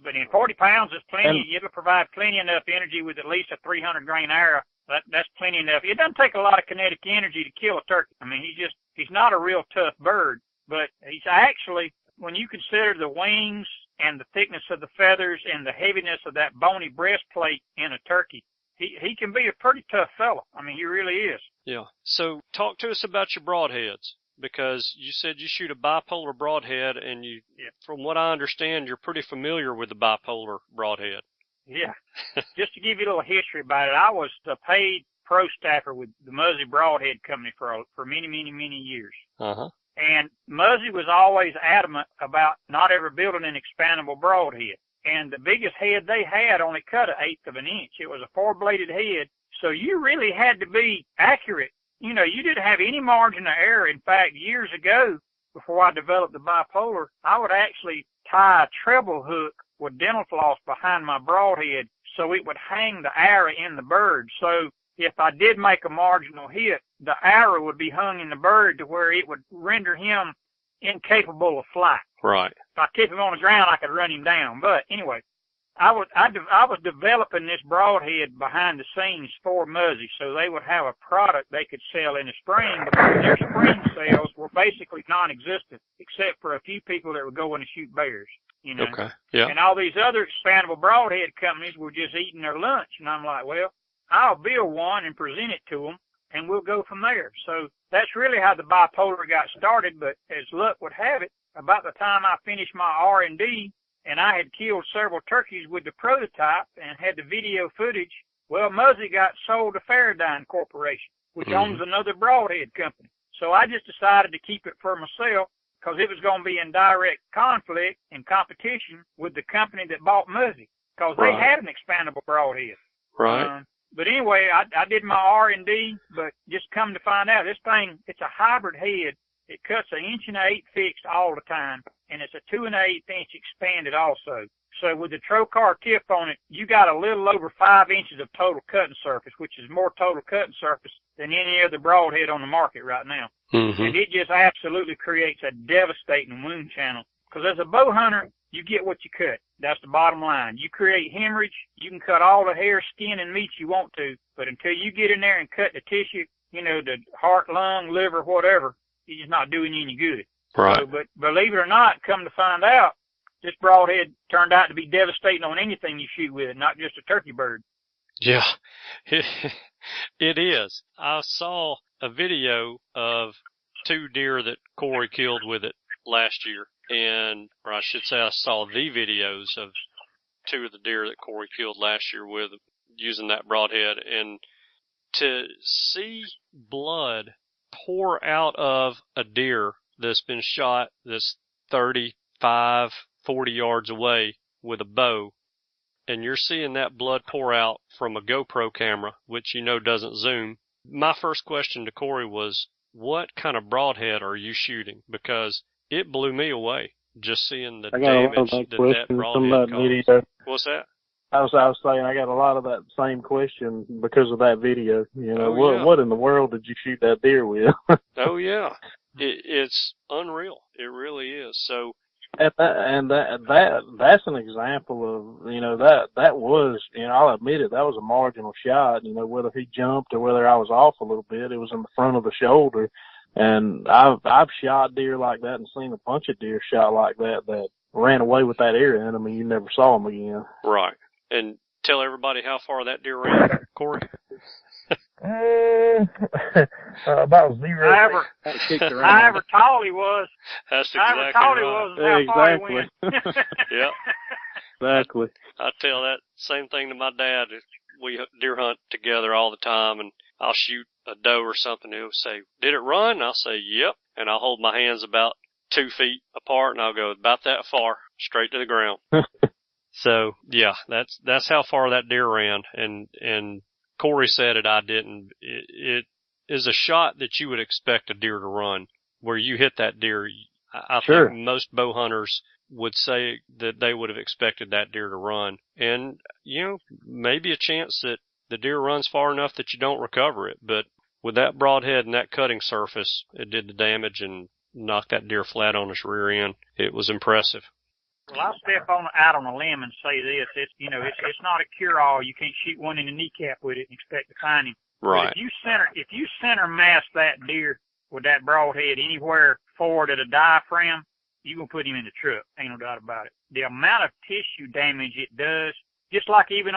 But in 40 pounds is plenty. It'll provide plenty enough energy with at least a 300 grain arrow. That's plenty enough. It doesn't take a lot of kinetic energy to kill a turkey. I mean, he's not a real tough bird, but he's actually, when you consider the wings and the thickness of the feathers and the heaviness of that bony breastplate in a turkey, he can be a pretty tough fella. I mean, he really is. Yeah. So talk to us about your broadheads, because you said you shoot a bipolar broadhead, and from what I understand, you're pretty familiar with the bipolar broadhead. Yeah. Just to give you a little history about it, I was the paid pro staffer with the Muzzy Broadhead Company for many, many, many years. Uh-huh. And Muzzy was always adamant about not ever building an expandable broadhead. And the biggest head they had only cut 1/8 of an inch. It was a 4-bladed head, so you really had to be accurate. You didn't have any margin of error. In fact, years ago, before I developed the bipolar, I would actually tie a treble hook with dental floss behind my broadhead so it would hang the arrow in the bird. So if I did make a marginal hit, the arrow would be hung in the bird to where it would render him incapable of flight. Right. If I kept him on the ground, I could run him down. But anyway, I was developing this broadhead behind the scenes for Muzzy, so they would have a product they could sell in the spring, because their spring sales were basically non-existent, except for a few people that were going to shoot bears. Okay. Yeah. And all these other expandable broadhead companies were just eating their lunch, and I'm like, well, I'll build one and present it to them, and we'll go from there. So that's really how the bipolar got started. But as luck would have it, about the time I finished my R&D, and I had killed several turkeys with the prototype and had the video footage, well, Muzzy got sold to Faradyne Corporation, which owns another broadhead company. So I just decided to keep it for myself, because it was going to be in direct conflict and competition with the company that bought Muzzy, because they had an expandable broadhead. Right. But anyway, I did my R&D, but just come to find out, this thing, it's a hybrid head. It cuts 1 1/8 inch fixed all the time, and it's a 2 1/8 inch expanded also. So with the trocar tip on it, you got a little over 5 inches of total cutting surface, which is more total cutting surface than any other broadhead on the market right now. Mm-hmm. And it just absolutely creates a devastating wound channel. Because as a bow hunter, you get what you cut. That's the bottom line. You create hemorrhage, you can cut all the hair, skin, and meat you want to, but until you get in there and cut the tissue, the heart, lung, liver, whatever, it's just not doing you any good. Right. So, but believe it or not, come to find out, this broadhead turned out to be devastating on anything you shoot with, not just a turkey bird. Yeah, it is. I saw a video of 2 deer that Corey killed with it last year, or I should say I saw the videos of 2 of the deer that Corey killed last year with using that broadhead, and to see blood pour out of a deer that's been shot that's 35, 40 yards away with a bow, and you're seeing that blood pour out from a GoPro camera, which doesn't zoom. My first question to Corey was, what kind of broadhead are you shooting? Because it blew me away just seeing the damage that broadhead caused. What's that? I was saying I got a lot of that same question because of that video. What in the world did you shoot that deer with? Oh yeah, it's unreal. It really is. So, that's an example of that was I'll admit it, that was a marginal shot. Whether he jumped or whether I was off a little bit, it was in the front of the shoulder. And I've shot deer like that and seen a bunch of deer shot like that ran away with that ear in them, and you never saw them again. Right. And tell everybody how far that deer ran, Corey. About 0. However tall he was. That's exactly however tall right. he was and how far he went. Yeah. Exactly. I tell that same thing to my dad. We deer hunt together all the time, and I'll shoot a doe or something. He'll say, "Did it run?" And I'll say, "Yep." And I'll hold my hands about 2 feet apart, and I'll go about that far, straight to the ground. So yeah, that's how far that deer ran. And Corey said it, I didn't. It is a shot that you would expect a deer to run. Where you hit that deer, I Sure. think most bow hunters would say that they would have expected that deer to run. And, maybe a chance that the deer runs far enough that you don't recover it. But with that broadhead and that cutting surface, it did the damage and knocked that deer flat on his rear end. It was impressive. Well, I'll step out on a limb and say this. It's not a cure-all. You can't shoot one in the kneecap with it and expect to find him. Right. But if you center mass that deer with that broadhead anywhere forward at a diaphragm, you're going to put him in the truck. Ain't no doubt about it. The amount of tissue damage it does, just like even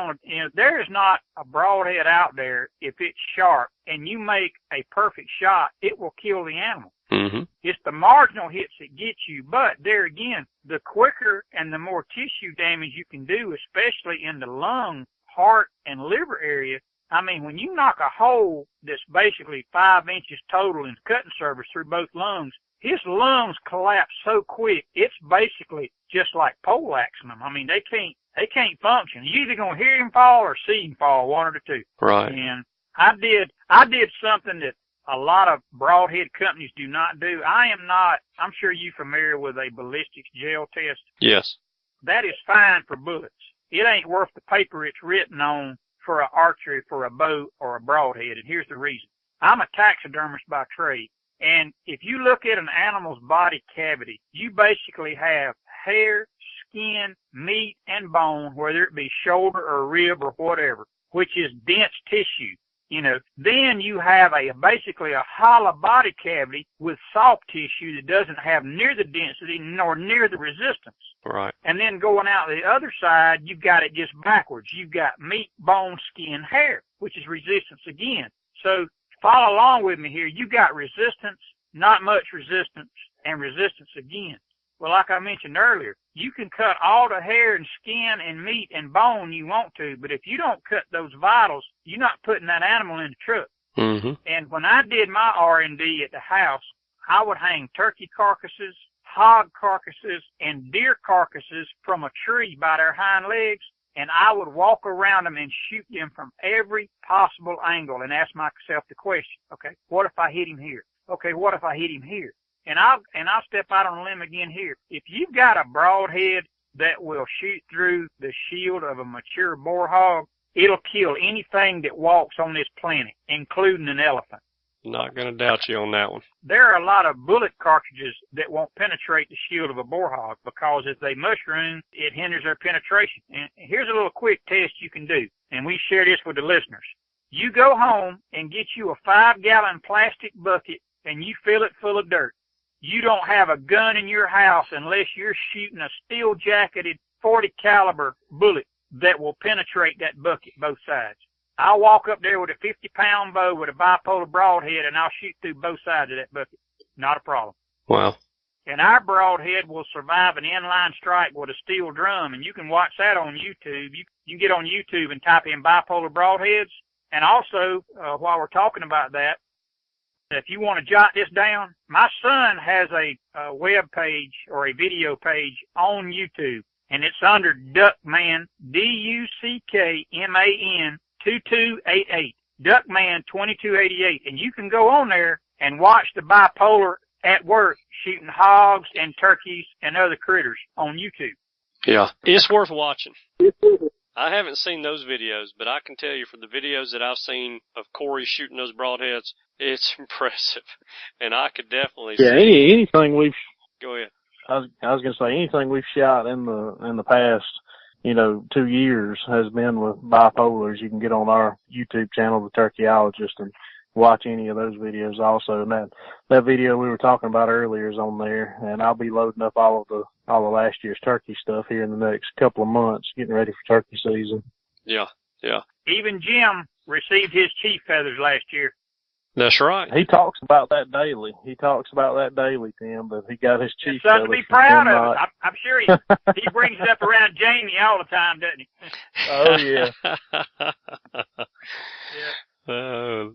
there is not a broadhead out there, if it's sharp and you make a perfect shot, it will kill the animal. Mm-hmm. It's the marginal hits that get you, but there again, the quicker and the more tissue damage you can do, especially in the lung, heart, and liver area. I mean, when you knock a hole that's basically 5 inches total in cutting surface through both lungs, his lungs collapse so quick, it's basically just like poleaxing them. I mean, they can't function. You're either going to hear him fall or see him fall, one of the two. Right. And I did something that a lot of broadhead companies do not do. I'm sure you're familiar with a ballistics gel test. Yes. That is fine for bullets. It ain't worth the paper it's written on for an archery, for a bow, or a broadhead. And here's the reason. I'm a taxidermist by trade. And if you look at an animal's body cavity, you basically have hair, skin, meat, and bone, whether it be shoulder or rib or whatever, which is dense tissue. Then you have basically a hollow body cavity with soft tissue that doesn't have near the density nor near the resistance. Right. And then going out the other side, you've got it just backwards. You've got meat, bone, skin, hair, which is resistance again. So follow along with me here. You got resistance, not much resistance, and resistance again. Well, like I mentioned earlier, you can cut all the hair and skin and meat and bone you want to, but if you don't cut those vitals, you're not putting that animal in the truck. Mm-hmm. And when I did my R&D at the house, I would hang turkey carcasses, hog carcasses, and deer carcasses from a tree by their hind legs, and I would walk around them and shoot them from every possible angle and ask myself the question, okay, what if I hit him here? Okay, what if I hit him here? And I'll step out on a limb again here. If you've got a broadhead that will shoot through the shield of a mature boar hog. It'll kill anything that walks on this planet, including an elephant. Not going to doubt you on that one. There are a lot of bullet cartridges that won't penetrate the shield of a boar hog because as they mushroom, it hinders their penetration. And here's a little quick test you can do, and we share this with the listeners. You go home and get you a 5-gallon plastic bucket and you fill it full of dirt. You don't have a gun in your house unless you're shooting a steel-jacketed 40 caliber bullet that will penetrate that bucket both sides. I'll walk up there with a 50-pound bow with a bipolar broadhead, and I'll shoot through both sides of that bucket. Not a problem. Wow. And our broadhead will survive an inline strike with a steel drum, and you can watch that on YouTube. You can get on YouTube and type in bipolar broadheads. And also, while we're talking about that, if you want to jot this down, my son has a web page or a video page on YouTube, and it's under Duckman, Duckman 2288, Duckman 2288, and you can go on there and watch the bipolar at work shooting hogs and turkeys and other critters on YouTube. Yeah, it's worth watching. I haven't seen those videos, but I can tell you from the videos that I've seen of Corey shooting those broadheads, it's impressive, and I could definitely see. Anything we've. Go ahead. I was going to say anything we've shot in the past, 2 years has been with bipolars. You can get on our YouTube channel, The Turkeyologist, and watch any of those videos also. And that video we were talking about earlier is on there, and I'll be loading up all of last year's turkey stuff here in the next couple of months, getting ready for turkey season. Yeah. Even Jim received his chief feathers last year. That's right. He talks about that daily. Tim, but he got his chief feathers. Something to be proud of. I'm sure he brings it up around Jamie all the time, doesn't he? Oh, yeah. Yeah.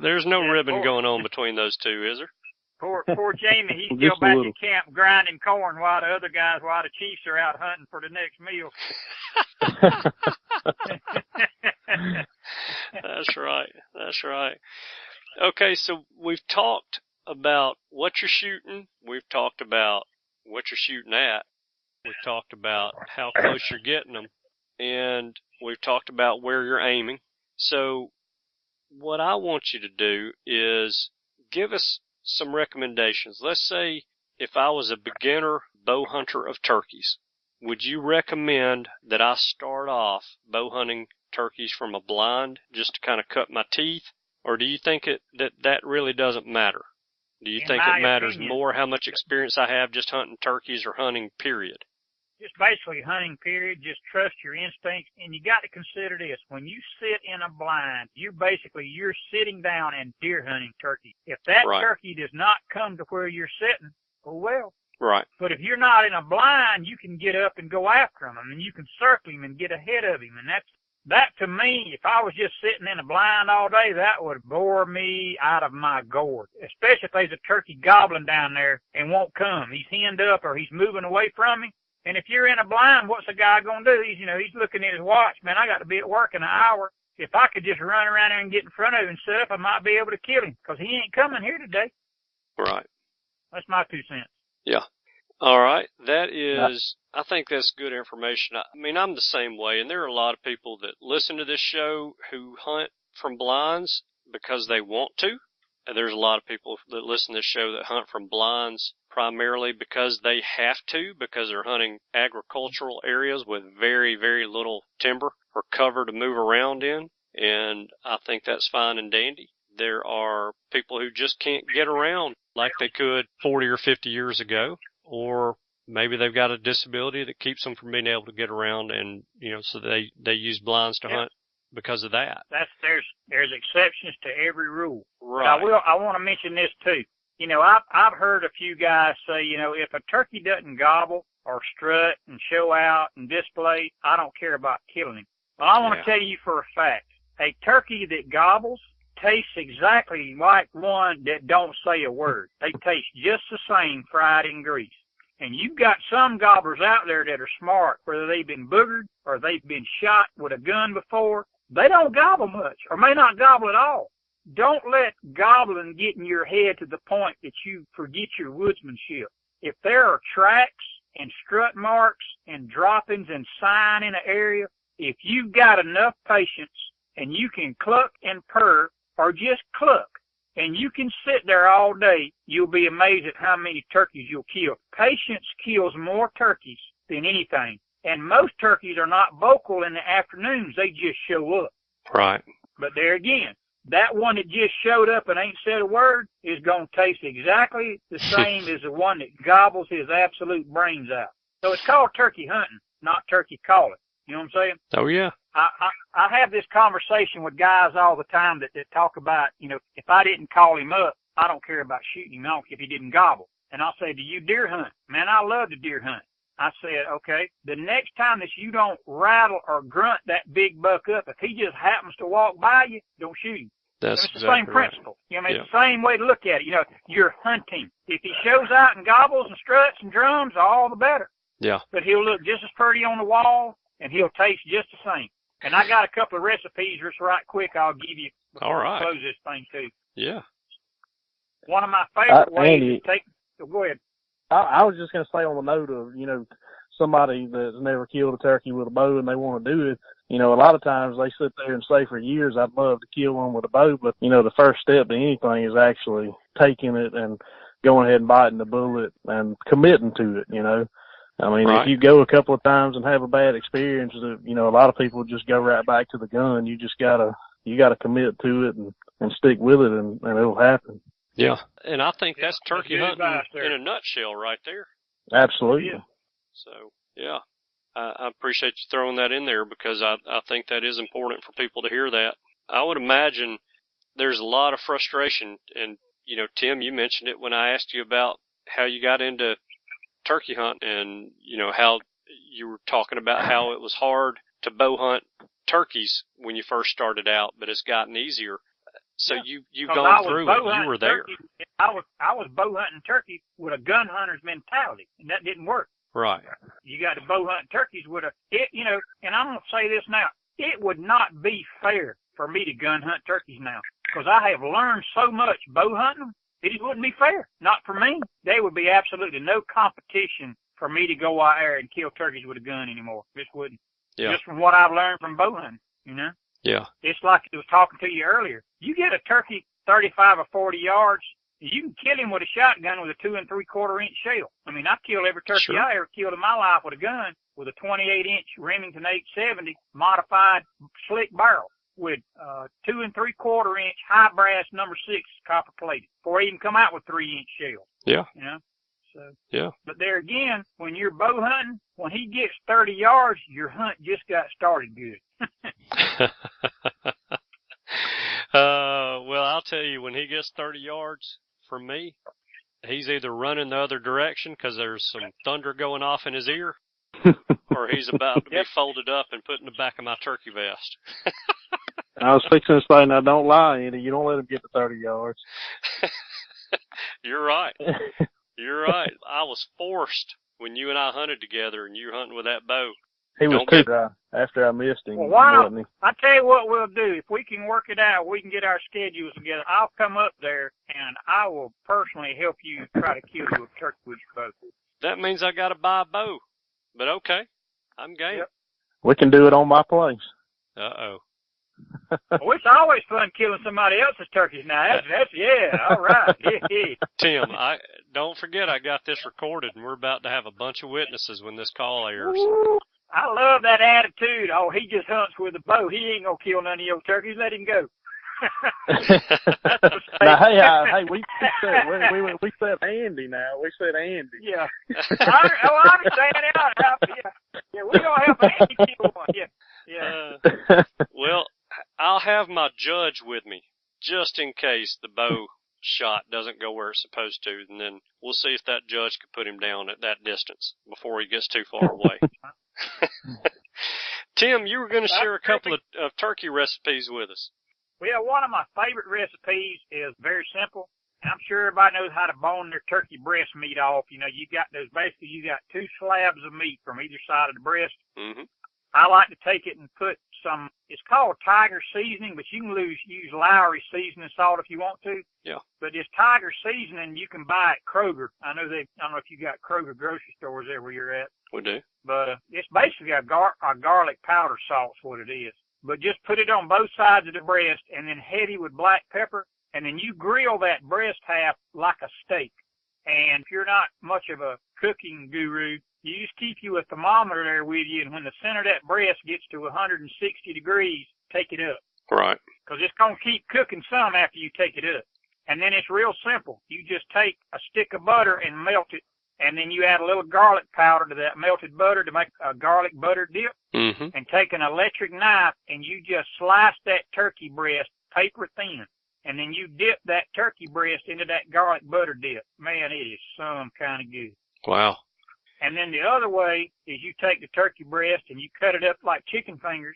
There's no ribbon going on between those two, is there? Poor Jamie, he's still back in camp grinding corn while the chiefs are out hunting for the next meal. That's right. Okay, so we've talked about what you're shooting. We've talked about what you're shooting at. We've talked about how close you're getting them. And we've talked about where you're aiming. So what I want you to do is give us some recommendations. Let's say if I was a beginner bow hunter of turkeys, would you recommend that I start off bow hunting turkeys from a blind just to kind of cut my teeth? Or do you think that really doesn't matter? Do you think it matters more how much experience I have just hunting turkeys or hunting, period? Just basically hunting, period. Just trust your instincts. And you got to consider this. When you sit in a blind, you're sitting down and deer hunting turkey. If that turkey does not come to where you're sitting, oh well. Right. But if you're not in a blind, you can get up and go after him. And you can circle him and get ahead of him. And that to me, if I was just sitting in a blind all day, that would bore me out of my gourd. Especially if there's a turkey gobbling down there and won't come. He's henned up or he's moving away from me. And if you're in a blind, what's the guy going to do? He's looking at his watch. Man, I got to be at work in an hour. If I could just run around there and get in front of him and set up, I might be able to kill him because he ain't coming here today. Right. That's my 2 cents. Yeah. All right. That is, I think that's good information. I mean, I'm the same way, and there are a lot of people that listen to this show who hunt from blinds because they want to. And there's a lot of people that listen to this show that hunt from blinds primarily because they have to, because they're hunting agricultural areas with very, very little timber or cover to move around in. And I think that's fine and dandy. There are people who just can't get around like they could 40 or 50 years ago, or maybe they've got a disability that keeps them from being able to get around, and so they use blinds to hunt because of that. There's exceptions to every rule. Right. I want to mention this too. I've heard a few guys say, if a turkey doesn't gobble or strut and show out and display, I don't care about killing him. Well, I want to tell you for a fact, a turkey that gobbles tastes exactly like one that don't say a word. They taste just the same fried in grease. And you've got some gobblers out there that are smart, whether they've been boogered or they've been shot with a gun before. They don't gobble much or may not gobble at all. Don't let gobbling get in your head to the point that you forget your woodsmanship. If there are tracks and strut marks and droppings and sign in an area, if you've got enough patience and you can cluck and purr or just cluck, and you can sit there all day, you'll be amazed at how many turkeys you'll kill. Patience kills more turkeys than anything. And most turkeys are not vocal in the afternoons. They just show up. Right. But there again, that one that just showed up and ain't said a word is going to taste exactly the same as the one that gobbles his absolute brains out. So it's called turkey hunting, not turkey calling. You know what I'm saying? Oh, yeah. I have this conversation with guys all the time that talk about, if I didn't call him up, I don't care about shooting him off if he didn't gobble. And I'll say, do you deer hunt? Man, I love to deer hunt. I said, okay, the next time that you don't rattle or grunt that big buck up, if he just happens to walk by you, don't shoot him. That's it's the exactly same right. principle. It's the same way to look at it. You're hunting. If he shows out and gobbles and struts and drums, all the better. Yeah. But he'll look just as pretty on the wall, and he'll taste just the same. And I got a couple of recipes just right quick I'll give you before I close this thing, too. Yeah. One of my favorite ways Andy, to take... Go ahead. I was just going to say on the note of, somebody that's never killed a turkey with a bow and they want to do it, a lot of times they sit there and say for years, I'd love to kill one with a bow, but, the first step to anything is actually taking it and going ahead and biting the bullet and committing to it, Right. If you go a couple of times and have a bad experience, a lot of people just go right back to the gun. You just gotta commit to it and stick with it and it'll happen. Yeah. And I think that's turkey hunting there. in a nutshell right there. Absolutely. Yeah. So, yeah, I appreciate you throwing that in there because I think that is important for people to hear that. I would imagine there's a lot of frustration. And, Tim, you mentioned it when I asked you about how you got into turkey hunt and, how you were talking about how it was hard to bow hunt turkeys when you first started out, but it's gotten easier. So you've gone through it. You were there. I was bow hunting turkey with a gun hunter's mentality, and that didn't work. Right. You got to bow hunt turkeys with and I'm going to say this now, it would not be fair for me to gun hunt turkeys now because I have learned so much bow hunting. It just wouldn't be fair. Not for me. There would be absolutely no competition for me to go out there and kill turkeys with a gun anymore. Just wouldn't. Yeah. Just from what I've learned from bow hunting, Yeah. It's like I was talking to you earlier. You get a turkey 35 or 40 yards, you can kill him with a shotgun with a 2 3/4 inch shell. I've killed every turkey I ever killed in my life with a gun with a 28-inch Remington 870 modified slick barrel with 2 3/4 inch high brass number 6 copper plated before I even come out with 3-inch shells. Yeah. So. Yeah. But there again, when you're bow hunting, when he gets 30 yards, your hunt just got started good. Well, I'll tell you, when he gets 30 yards from me, he's either running the other direction because there's some thunder going off in his ear, or he's about to be folded up and put in the back of my turkey vest. I was fixing to say, now don't lie, Andy. You don't let him get to 30 yards. You're right. You're right. I was forced when you and I hunted together and you were hunting with that bow. He was too dry after I missed him. Well, why don't I tell you what we'll do? If we can work it out, we can get our schedules together. I'll come up there and I will personally help you try to kill you with turkey with your bow. That means I got to buy a bow. But okay, I'm game. Yep. We can do it on my place. Uh-oh. Well, it's always fun killing somebody else's turkeys now. That's yeah, all right. Yeah. Tim, don't forget I got this recorded, and we're about to have a bunch of witnesses when this call airs. I love that attitude. Oh, he just hunts with a bow. He ain't gonna kill none of your turkeys. Let him go. Now, hey, we said Andy now. We said Andy. Yeah. I understand that. Yeah, we're gonna help Andy kill one. Yeah. Well, I'll have my judge with me just in case the bow shot doesn't go where it's supposed to, and then we'll see if that judge can put him down at that distance before he gets too far away. Tim, you were going to share a couple of turkey recipes with us. Well, one of my favorite recipes is very simple. I'm sure everybody knows how to bone their turkey breast meat off. You got 2 slabs of meat from either side of the breast. Mm-hmm. I like to take it and put some, it's called Tiger seasoning, but you can use Lowry seasoning salt if you want to. Yeah. But this Tiger seasoning you can buy at Kroger. I don't know if you got Kroger grocery stores there where you're at. We do. But it's basically a garlic powder salt's what it is. But just put it on both sides of the breast and then heavy with black pepper. And then you grill that breast half like a steak. And if you're not much of a cooking guru, you just keep you a thermometer there with you. And when the center of that breast gets to 160 degrees, take it up. Right. Because it's going to keep cooking some after you take it up. And then it's real simple. You just take a stick of butter and melt it. And then you add a little garlic powder to that melted butter to make a garlic butter dip. Mm-hmm. And take an electric knife and you just slice that turkey breast paper thin. And then you dip that turkey breast into that garlic butter dip. Man, it is some kind of good. Wow. And then the other way is you take the turkey breast and you cut it up like chicken fingers.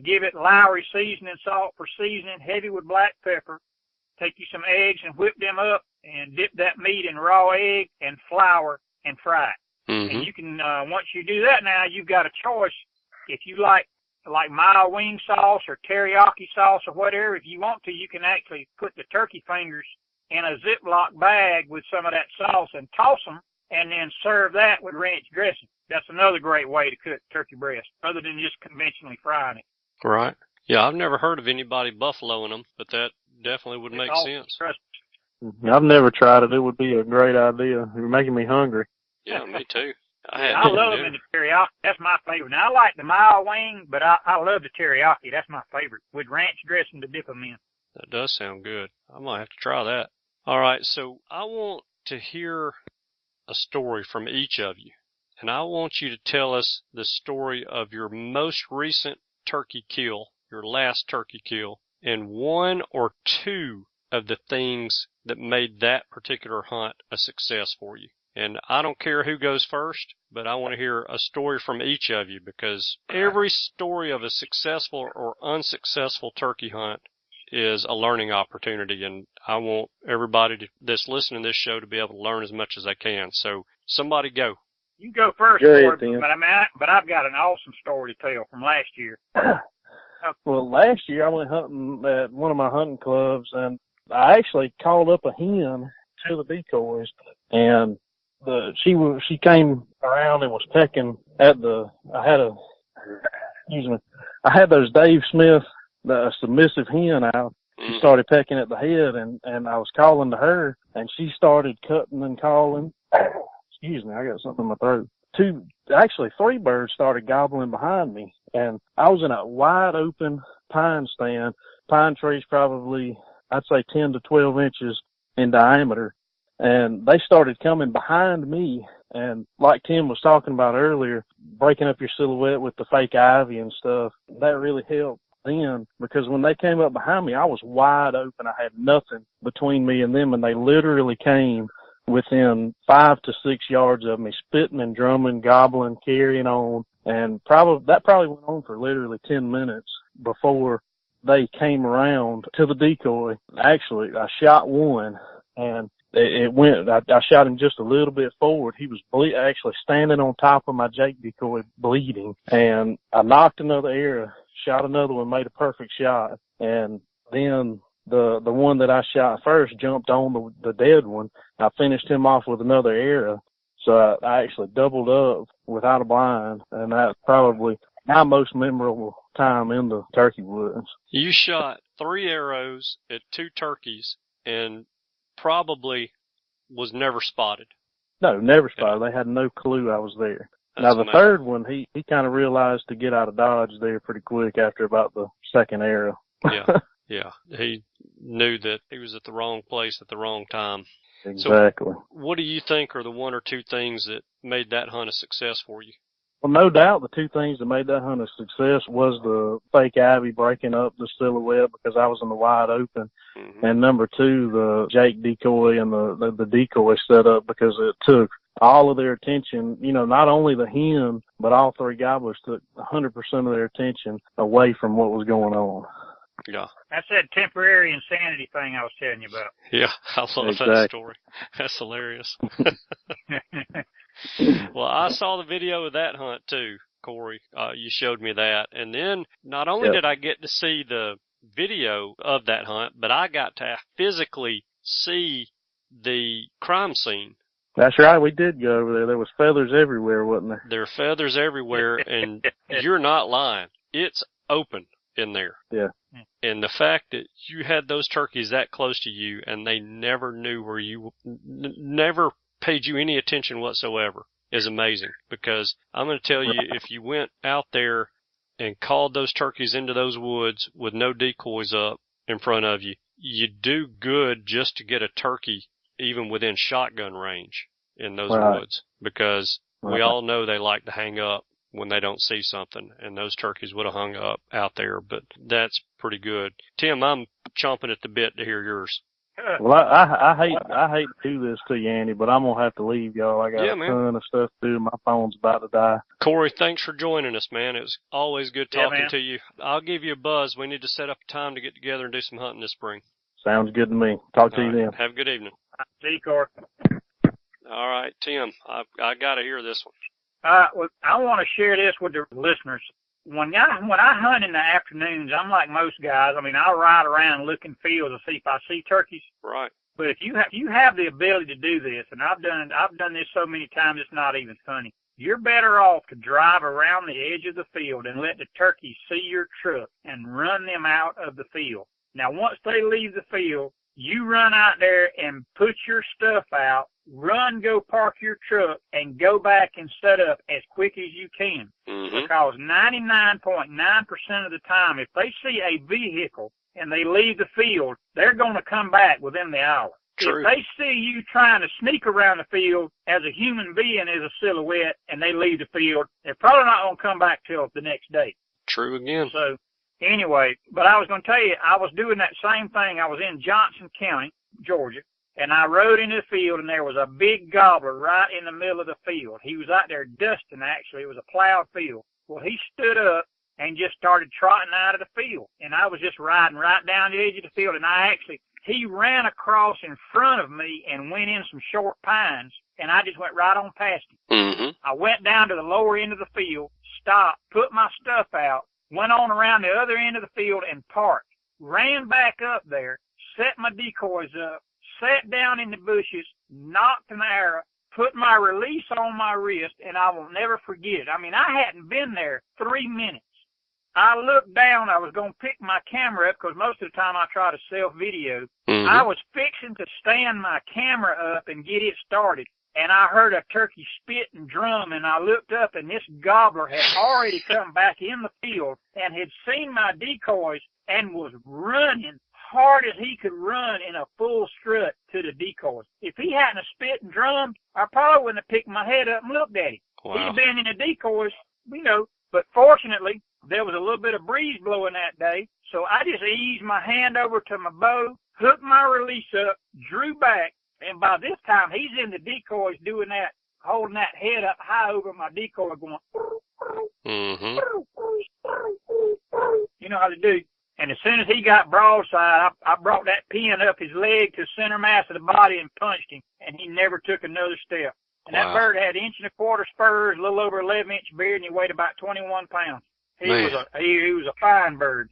Give it Lowry seasoning, salt for seasoning, heavy with black pepper. Take you some eggs and whip them up and dip that meat in raw egg and flour and fry it. Mm-hmm. And you can, once you do that now, you've got a choice. If you like mild wing sauce or teriyaki sauce or whatever, if you want to, you can actually put the turkey fingers in a Ziploc bag with some of that sauce and toss them and then serve that with ranch dressing. That's another great way to cook turkey breast, other than just conventionally frying it. Right. Yeah, I've never heard of anybody buffaloing them, but that definitely would make sense. I've never tried it. It would be a great idea. You're making me hungry. Yeah, me too. I love them in the teriyaki. That's my favorite. Now, I like the mild wing, but I love the teriyaki. That's my favorite, with ranch dressing to dip them in. That does sound good. I might have to try that. All right, so I want to hear a story from each of you, and I want you to tell us the story of your most recent turkey kill, your last turkey kill, and one or two of the things that made that particular hunt a success for you. And I don't care who goes first, but I want to hear a story from each of you, because every story of a successful or unsuccessful turkey hunt is a learning opportunity, and I want everybody that's listening to this show to be able to learn as much as they can. So somebody go. You go first, Ford, but I've got an awesome story to tell from last year. Well, last year I went hunting at one of my hunting clubs, and I actually called up a hen to the decoys, and she came around and was pecking at I had those Dave Smith, the submissive hen out. She started pecking at the head, and I was calling to her, and she started cutting and calling. Excuse me, I got something in my throat. Three birds started gobbling behind me, and I was in a wide open pine stand. Pine trees probably, I'd say 10 to 12 inches in diameter. And they started coming behind me, and like Tim was talking about earlier, breaking up your silhouette with the fake ivy and stuff, that really helped then, because when they came up behind me, I was wide open. I had nothing between me and them, and they literally came within 5 to 6 yards of me, spitting and drumming, gobbling, carrying on, and that probably went on for literally 10 minutes before they came around to the decoy. Actually, I shot one, and I shot him just a little bit forward. He was actually standing on top of my Jake decoy bleeding, and I knocked another arrow, shot another one, made a perfect shot, and then the one that I shot first jumped on the dead one. I finished him off with another arrow, so I actually doubled up without a blind, and that's probably my most memorable time in the turkey woods. You shot 3 arrows at 2 turkeys and probably was never spotted. No, never spotted. They had no clue I was there. Now, the third one, he kind of realized to get out of Dodge there pretty quick after about the second arrow. Yeah. He knew that he was at the wrong place at the wrong time. Exactly. So what do you think are the 1 or 2 things that made that hunt a success for you? Well, no doubt the 2 things that made that hunt a success was the fake ivy breaking up the silhouette because I was in the wide open. Mm-hmm. And number 2, the Jake decoy and the decoy setup, because it took all of their attention, not only the hen, but all 3 gobblers took 100% of their attention away from what was going on. Yeah. That's that temporary insanity thing I was telling you about. Yeah, I love that story. That's hilarious. Well, I saw the video of that hunt too. Of Corey. You showed me that. And then not only did I get to see the video of that hunt, but I got to physically see the crime scene. That's right. We did go over there. There was feathers everywhere, wasn't there? There are feathers everywhere, and you're not lying. It's open in there. Yeah. And the fact that you had those turkeys that close to you and they never knew where you, never paid you any attention whatsoever is amazing. Because I'm going to tell you, if you went out there and called those turkeys into those woods with no decoys up in front of you, you'd do good just to get a turkey even within shotgun range in those woods, because we all know they like to hang up when they don't see something, and those turkeys would have hung up out there. But that's pretty good. Tim, I'm chomping at the bit to hear yours. Well, I hate to do this to you, Andy, but I'm gonna have to leave y'all. I got a ton of stuff to do. My phone's about to die. Corey, thanks for joining us, man. It was always good talking to you. I'll give you a buzz. We need to set up a time to get together and do some hunting this spring. Sounds good to me. Talk to you then. Have a good evening. See you, Corey. All right, Tim, I got to hear this one. Well, I want to share this with the listeners. When I hunt in the afternoons, I'm like most guys. I mean, I'll ride around looking fields to see if I see turkeys. Right. But if you have the ability to do this, and I've done this so many times, it's not even funny. You're better off to drive around the edge of the field and let the turkeys see your truck and run them out of the field. Now, once they leave the field, you run out there and put your stuff out, go park your truck, and go back and set up as quick as you can. Mm-hmm. Because 99.9% of the time, if they see a vehicle and they leave the field, they're going to come back within the hour. True. If they see you trying to sneak around the field as a human being, as a silhouette, and they leave the field, they're probably not going to come back till the next day. True again. So, anyway, but I was going to tell you, I was doing that same thing. I was in Johnson County, Georgia, and I rode into the field, and there was a big gobbler right in the middle of the field. He was out there dusting, actually. It was a plowed field. Well, he stood up and just started trotting out of the field, and I was just riding right down the edge of the field, and he ran across in front of me and went in some short pines, and I just went right on past him. Mm-hmm. I went down to the lower end of the field, stopped, put my stuff out, went on around the other end of the field and parked, ran back up there, set my decoys up, sat down in the bushes, knocked an arrow, put my release on my wrist, and I will never forget it. I mean, I hadn't been there 3 minutes. I looked down. I was going to pick my camera up because most of the time I try to self-video. Mm-hmm. I was fixing to stand my camera up and get it started, and I heard a turkey spit and drum, and I looked up, and this gobbler had already come back in the field and had seen my decoys and was running hard as he could run in a full strut to the decoys. If he hadn't spit and drummed, I probably wouldn't have picked my head up and looked at him. Wow. He'd been in the decoys, but fortunately, there was a little bit of breeze blowing that day, so I just eased my hand over to my bow, hooked my release up, drew back, and by this time, he's in the decoys doing that, holding that head up high over my decoy going, mm-hmm. You know how to do. And as soon as he got broadside, I brought that pin up his leg to the center mass of the body and punched him, and he never took another step. And Wow. That bird had 1.25 inch spurs, a little over 11-inch beard, and he weighed about 21 pounds. He was a fine bird.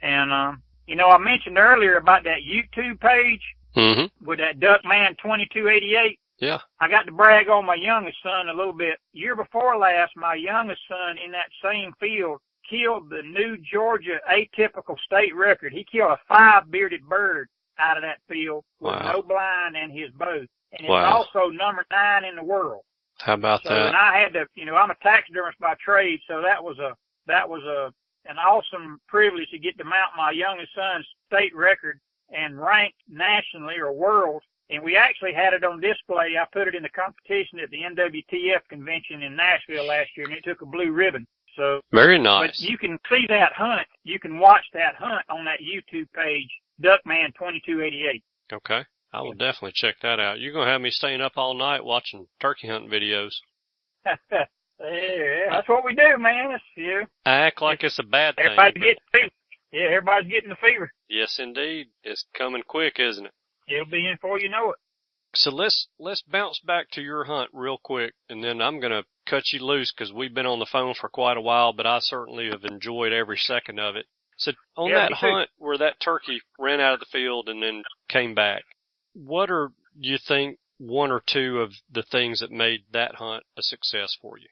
And, I mentioned earlier about that YouTube page Mm-hmm. with that Duckman 2288. Yeah. I got to brag on my youngest son a little bit. Year before last, my youngest son in that same field killed the new Georgia atypical state record. He killed a 5-bearded bird out of that field with Wow. no blind and his bow. And it's Wow. also number 9 in the world. How about that? And I had to, I'm a taxidermist by trade, so that was an awesome privilege to get to mount my youngest son's state record and ranked nationally or world. And we actually had it on display. I put it in the competition at the NWTF convention in Nashville last year, and it took a blue ribbon. So Very nice. But you can see that hunt. You can watch that hunt on that YouTube page, Duckman 2288. Okay. I will definitely check that out. You're going to have me staying up all night watching turkey hunting videos. Yeah, that's what we do, man. I act like it's a bad thing. Everybody's getting the fever. Yes, indeed. It's coming quick, isn't it? It'll be in before you know it. So let's bounce back to your hunt real quick, and then I'm going to cut you loose because we've been on the phone for quite a while, but I certainly have enjoyed every second of it. So on that hunt where that turkey ran out of the field and then came back, what are, you think, one or two of the things that made that hunt a success for you?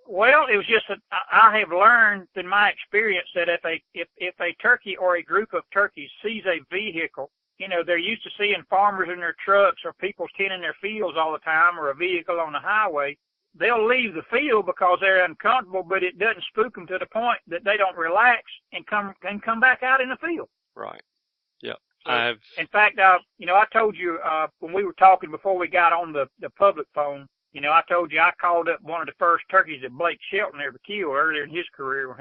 Well, it was just that I have learned in my experience that if a turkey or a group of turkeys sees a vehicle, you know, they're used to seeing farmers in their trucks or people tending their fields all the time or a vehicle on the highway, they'll leave the field because they're uncomfortable, but it doesn't spook them to the point that they don't relax and come back out in the field. Right. Yep. So, in fact, you know, I told you when we were talking before we got on the public phone, you know, I told you I called up one of the first turkeys that Blake Shelton ever killed earlier in his career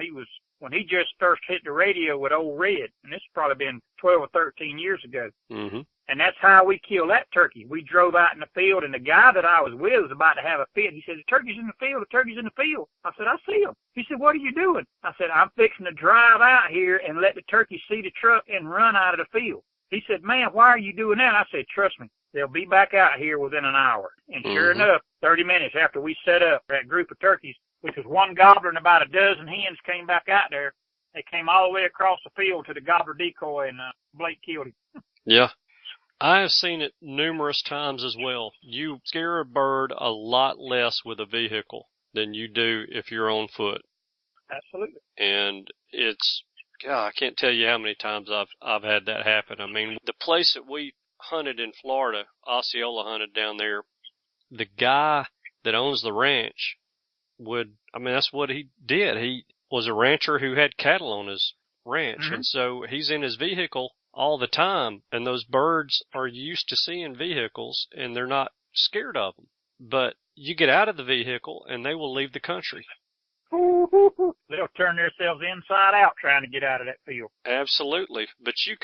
when he just first hit the radio with Old Red, and this has probably been 12 or 13 years ago. Mm-hmm. And that's how we killed that turkey. We drove out in the field, and the guy that I was with was about to have a fit. He said, "The turkey's in the field. The turkey's in the field." I said, "I see him." He said, "What are you doing?" I said, "I'm fixing to drive out here and let the turkey see the truck and run out of the field." He said, "Man, why are you doing that?" I said, "Trust me, they'll be back out here within an hour." And sure enough, 30 minutes after we set up, that group of turkeys, which was one gobbler and about a dozen hens, came back out there. They came all the way across the field to the gobbler decoy, and Blake killed him. Yeah. I have seen it numerous times as well. You scare a bird a lot less with a vehicle than you do if you're on foot. Absolutely. And it's, God, I can't tell you how many times I've had that happen. I mean, the place that we hunted in Florida, Osceola hunted down there, the guy that owns the ranch that's what he did. He was a rancher who had cattle on his ranch. And so he's in his vehicle all the time, and those birds are used to seeing vehicles, and they're not scared of them. But you get out of the vehicle, and they will leave the country. They'll turn themselves inside out trying to get out of that field. Absolutely. But you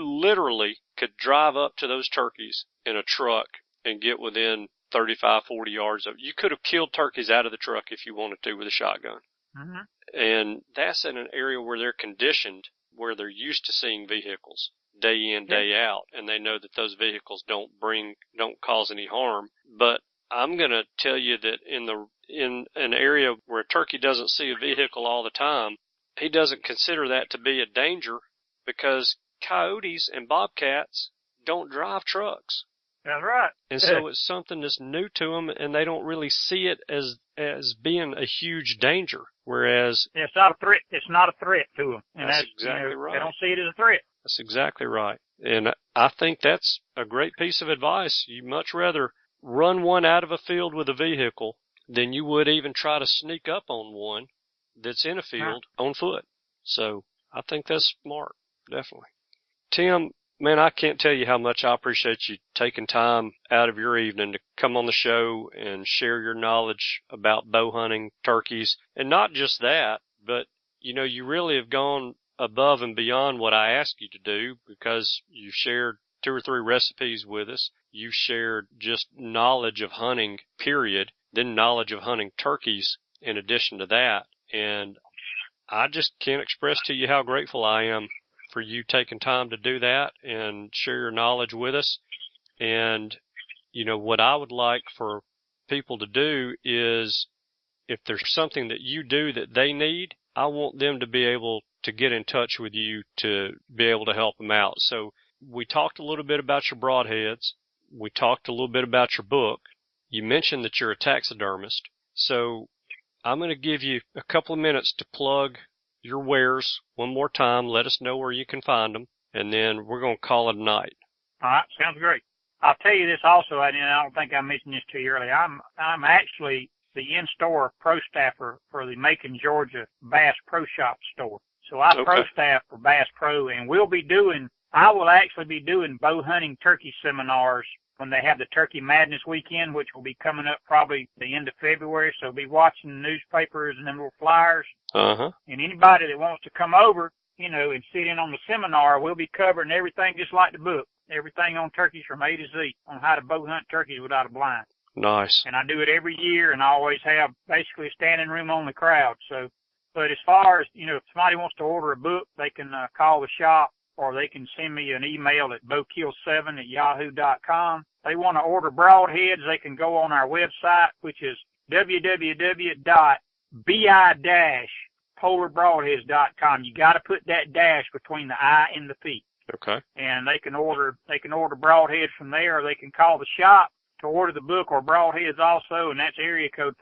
literally could drive up to those turkeys in a truck and get within 35, 40 yards of it. You could have killed turkeys out of the truck if you wanted to with a shotgun. Mm-hmm. And that's in an area where they're conditioned, where they're used to seeing vehicles day in, day out, and they know that those vehicles don't cause any harm. But I'm going to tell you that in an area where a turkey doesn't see a vehicle all the time, he doesn't consider that to be a danger because coyotes and bobcats don't drive trucks. That's right. And so it's something that's new to them, and they don't really see it as being a huge danger. Whereas it's not a threat. It's not a threat to them. And that's exactly right. They don't see it as a threat. That's exactly right. And I think that's a great piece of advice. You'd much rather run one out of a field with a vehicle than you would even try to sneak up on one that's in a field on foot. So I think that's smart, definitely. Tim, man, I can't tell you how much I appreciate you taking time out of your evening to come on the show and share your knowledge about bow hunting, turkeys, and not just that, but, you know, you really have gone above and beyond what I asked you to do because you shared 2 or 3 recipes with us. You shared just knowledge of hunting, period, then knowledge of hunting turkeys in addition to that. And I just can't express to you how grateful I am for you taking time to do that and share your knowledge with us. And, you know, what I would like for people to do is if there's something that you do that they need, I want them to be able to get in touch with you to be able to help them out. So we talked a little bit about your broadheads. We talked a little bit about your book. You mentioned that you're a taxidermist. So I'm going to give you a couple of minutes to plug your wares one more time. Let us know where you can find them, and then we're going to call it a night. All right, sounds great. I'll tell you this also, and I don't think I mentioned this to you earlier. I'm actually the in-store pro staffer for the Macon, Georgia Bass Pro Shop store. So I pro staff for Bass Pro, and I will actually be doing bow hunting turkey seminars when they have the Turkey Madness weekend, which will be coming up probably the end of February. So be watching the newspapers and them little flyers. Uh-huh. And anybody that wants to come over, you know, and sit in on the seminar, we'll be covering everything just like the book. Everything on turkeys from A to Z on how to bow hunt turkeys without a blind. Nice. And I do it every year, and I always have basically a standing room on the crowd. So, but as far as, you know, if somebody wants to order a book, they can call the shop, or they can send me an email at bowkill7@yahoo.com. They want to order broadheads, they can go on our website, which is www.bi-polarbroadheads.com. You got to put that dash between the I and the P. Okay. And they can order broadheads from there, or they can call the shop to order the book or broadheads also, and that's area code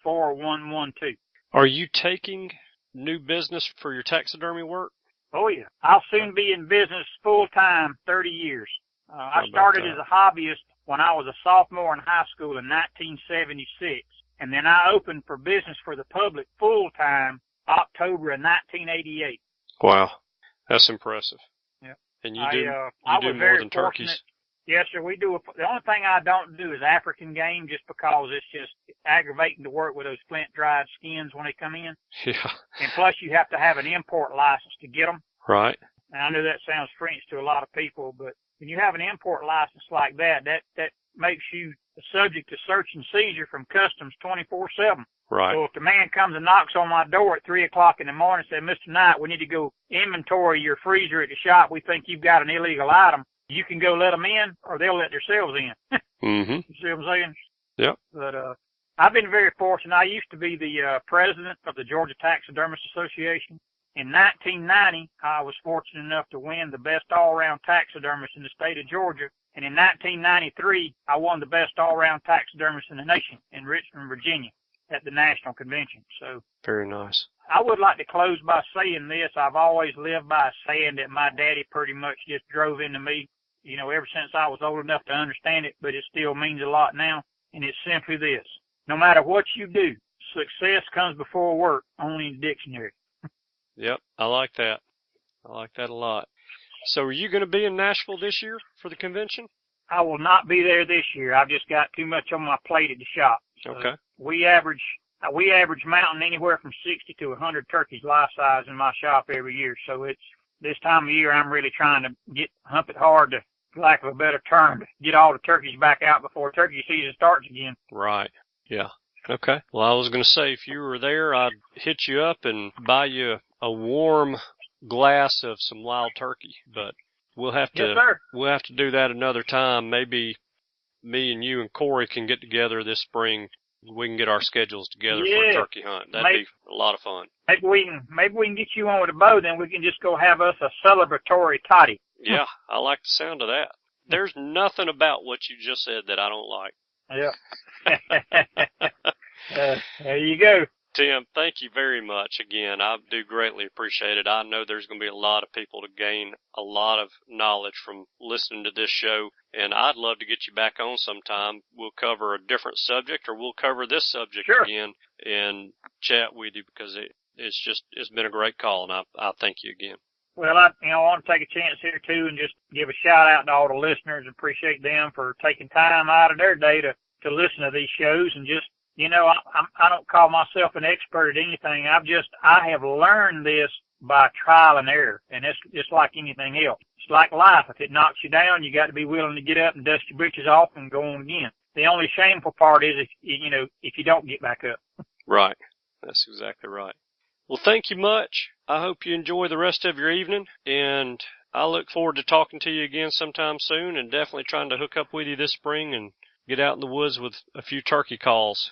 478-275-4112. Are you taking new business for your taxidermy work? Oh, yeah. I'll soon be in business full-time, 30 years. I started as a hobbyist when I was a sophomore in high school in 1976, and then I opened for business for the public full-time October of 1988. Wow. That's impressive. Yeah. And you do more than turkeys? Yes, sir. We do. The only thing I don't do is African game, just because it's just aggravating to work with those flint-dried skins when they come in. Yeah. And plus, you have to have an import license to get them. Right. And I know that sounds French to a lot of people, but when you have an import license like that makes you subject to search and seizure from customs 24/7. Right. So if the man comes and knocks on my door at 3 o'clock in the morning and says, Mr. Knight, we need to go inventory your freezer at the shop. We think you've got an illegal item. You can go let them in, or they'll let themselves in. Mm-hmm. You see what I'm saying? Yep. But I've been very fortunate. I used to be the president of the Georgia Taxidermist Association. In 1990, I was fortunate enough to win the best all-around taxidermist in the state of Georgia. And in 1993, I won the best all-around taxidermist in the nation in Richmond, Virginia, at the national convention. So very nice. I would like to close by saying this. I've always lived by a saying that my daddy pretty much just drove into me, ever since I was old enough to understand it, but it still means a lot now. And it's simply this: no matter what you do, success comes before work, only in the dictionary. Yep, I like that. I like that a lot. So are you going to be in Nashville this year for the convention? I will not be there this year. I've just got too much on my plate at the shop. So okay. We average mounting anywhere from 60 to 100 turkeys life size in my shop every year. So it's this time of year I'm really trying to hump it hard, to, for lack of a better term, to get all the turkeys back out before turkey season starts again. Right. Yeah. Okay. Well, I was going to say, if you were there, I'd hit you up and buy you a warm glass of some wild turkey, but we'll have to do that another time. Maybe me and you and Corey can get together this spring. We can get our schedules together for a turkey hunt. That'd be a lot of fun. Maybe we can get you on with a bow, then we can just go have us a celebratory toddy. Yeah, I like the sound of that. There's nothing about what you just said that I don't like. Yeah. There you go. Tim, thank you very much again. I do greatly appreciate it. I know there's going to be a lot of people to gain a lot of knowledge from listening to this show, and I'd love to get you back on sometime. We'll cover a different subject, or we'll cover this subject again and chat with you, because it's been a great call, and I thank you again. Well, I want to take a chance here too and just give a shout out to all the listeners. Appreciate them for taking time out of their day to listen to these shows, and just, I don't call myself an expert at anything. I have learned this by trial and error, and it's just like anything else. It's like life. If it knocks you down, you got to be willing to get up and dust your britches off and go on again. The only shameful part is if you don't get back up. Right. That's exactly right. Well, thank you much. I hope you enjoy the rest of your evening, and I look forward to talking to you again sometime soon, and definitely trying to hook up with you this spring and get out in the woods with a few turkey calls.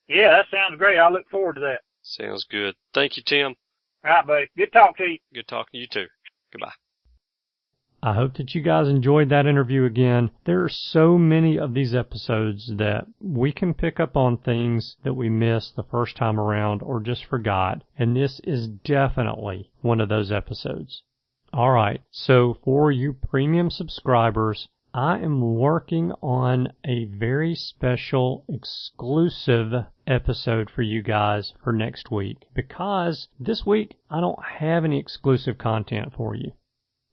Yeah, that sounds great. I look forward to that. Sounds good. Thank you, Tim. All right, buddy. Good talk to you. Good talking to you, too. Goodbye. I hope that you guys enjoyed that interview again. There are so many of these episodes that we can pick up on things that we missed the first time around or just forgot, and this is definitely one of those episodes. All right, so for you premium subscribers, I am working on a very special exclusive episode for you guys for next week, because this week I don't have any exclusive content for you.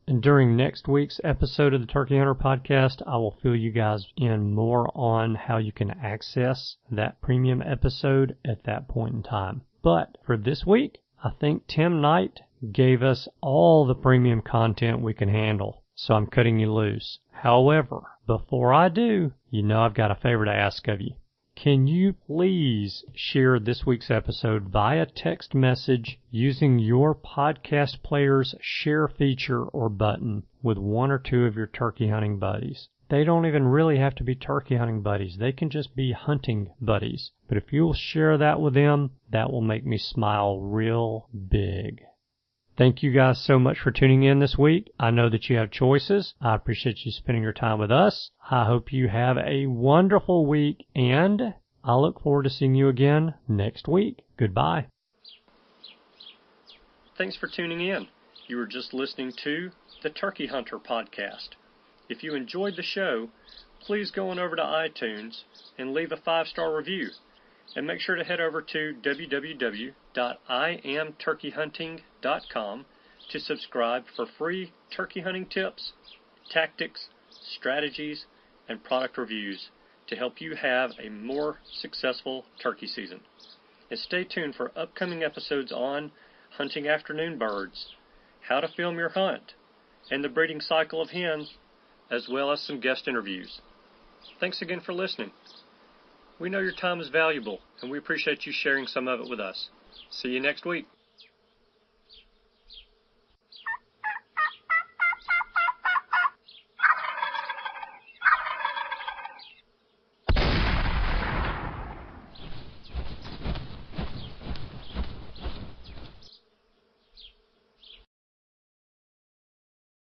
And during next week's episode of the Turkey Hunter Podcast, I will fill you guys in more on how you can access that premium episode at that point in time. But for this week, I think Tim Knight gave us all the premium content we can handle, so I'm cutting you loose. However, before I do, I've got a favor to ask of you. Can you please share this week's episode via text message using your podcast player's share feature or button with one or two of your turkey hunting buddies? They don't even really have to be turkey hunting buddies. They can just be hunting buddies. But if you'll share that with them, that will make me smile real big. Thank you guys so much for tuning in this week. I know that you have choices. I appreciate you spending your time with us. I hope you have a wonderful week, and I look forward to seeing you again next week. Goodbye. Thanks for tuning in. You were just listening to the Turkey Hunter Podcast. If you enjoyed the show, please go on over to iTunes and leave a 5-star review. And make sure to head over to www.iamturkeyhunting.com to subscribe for free turkey hunting tips, tactics, strategies, and product reviews to help you have a more successful turkey season. And stay tuned for upcoming episodes on hunting afternoon birds, how to film your hunt, and the breeding cycle of hens, as well as some guest interviews. Thanks again for listening. We know your time is valuable, and we appreciate you sharing some of it with us. See you next week.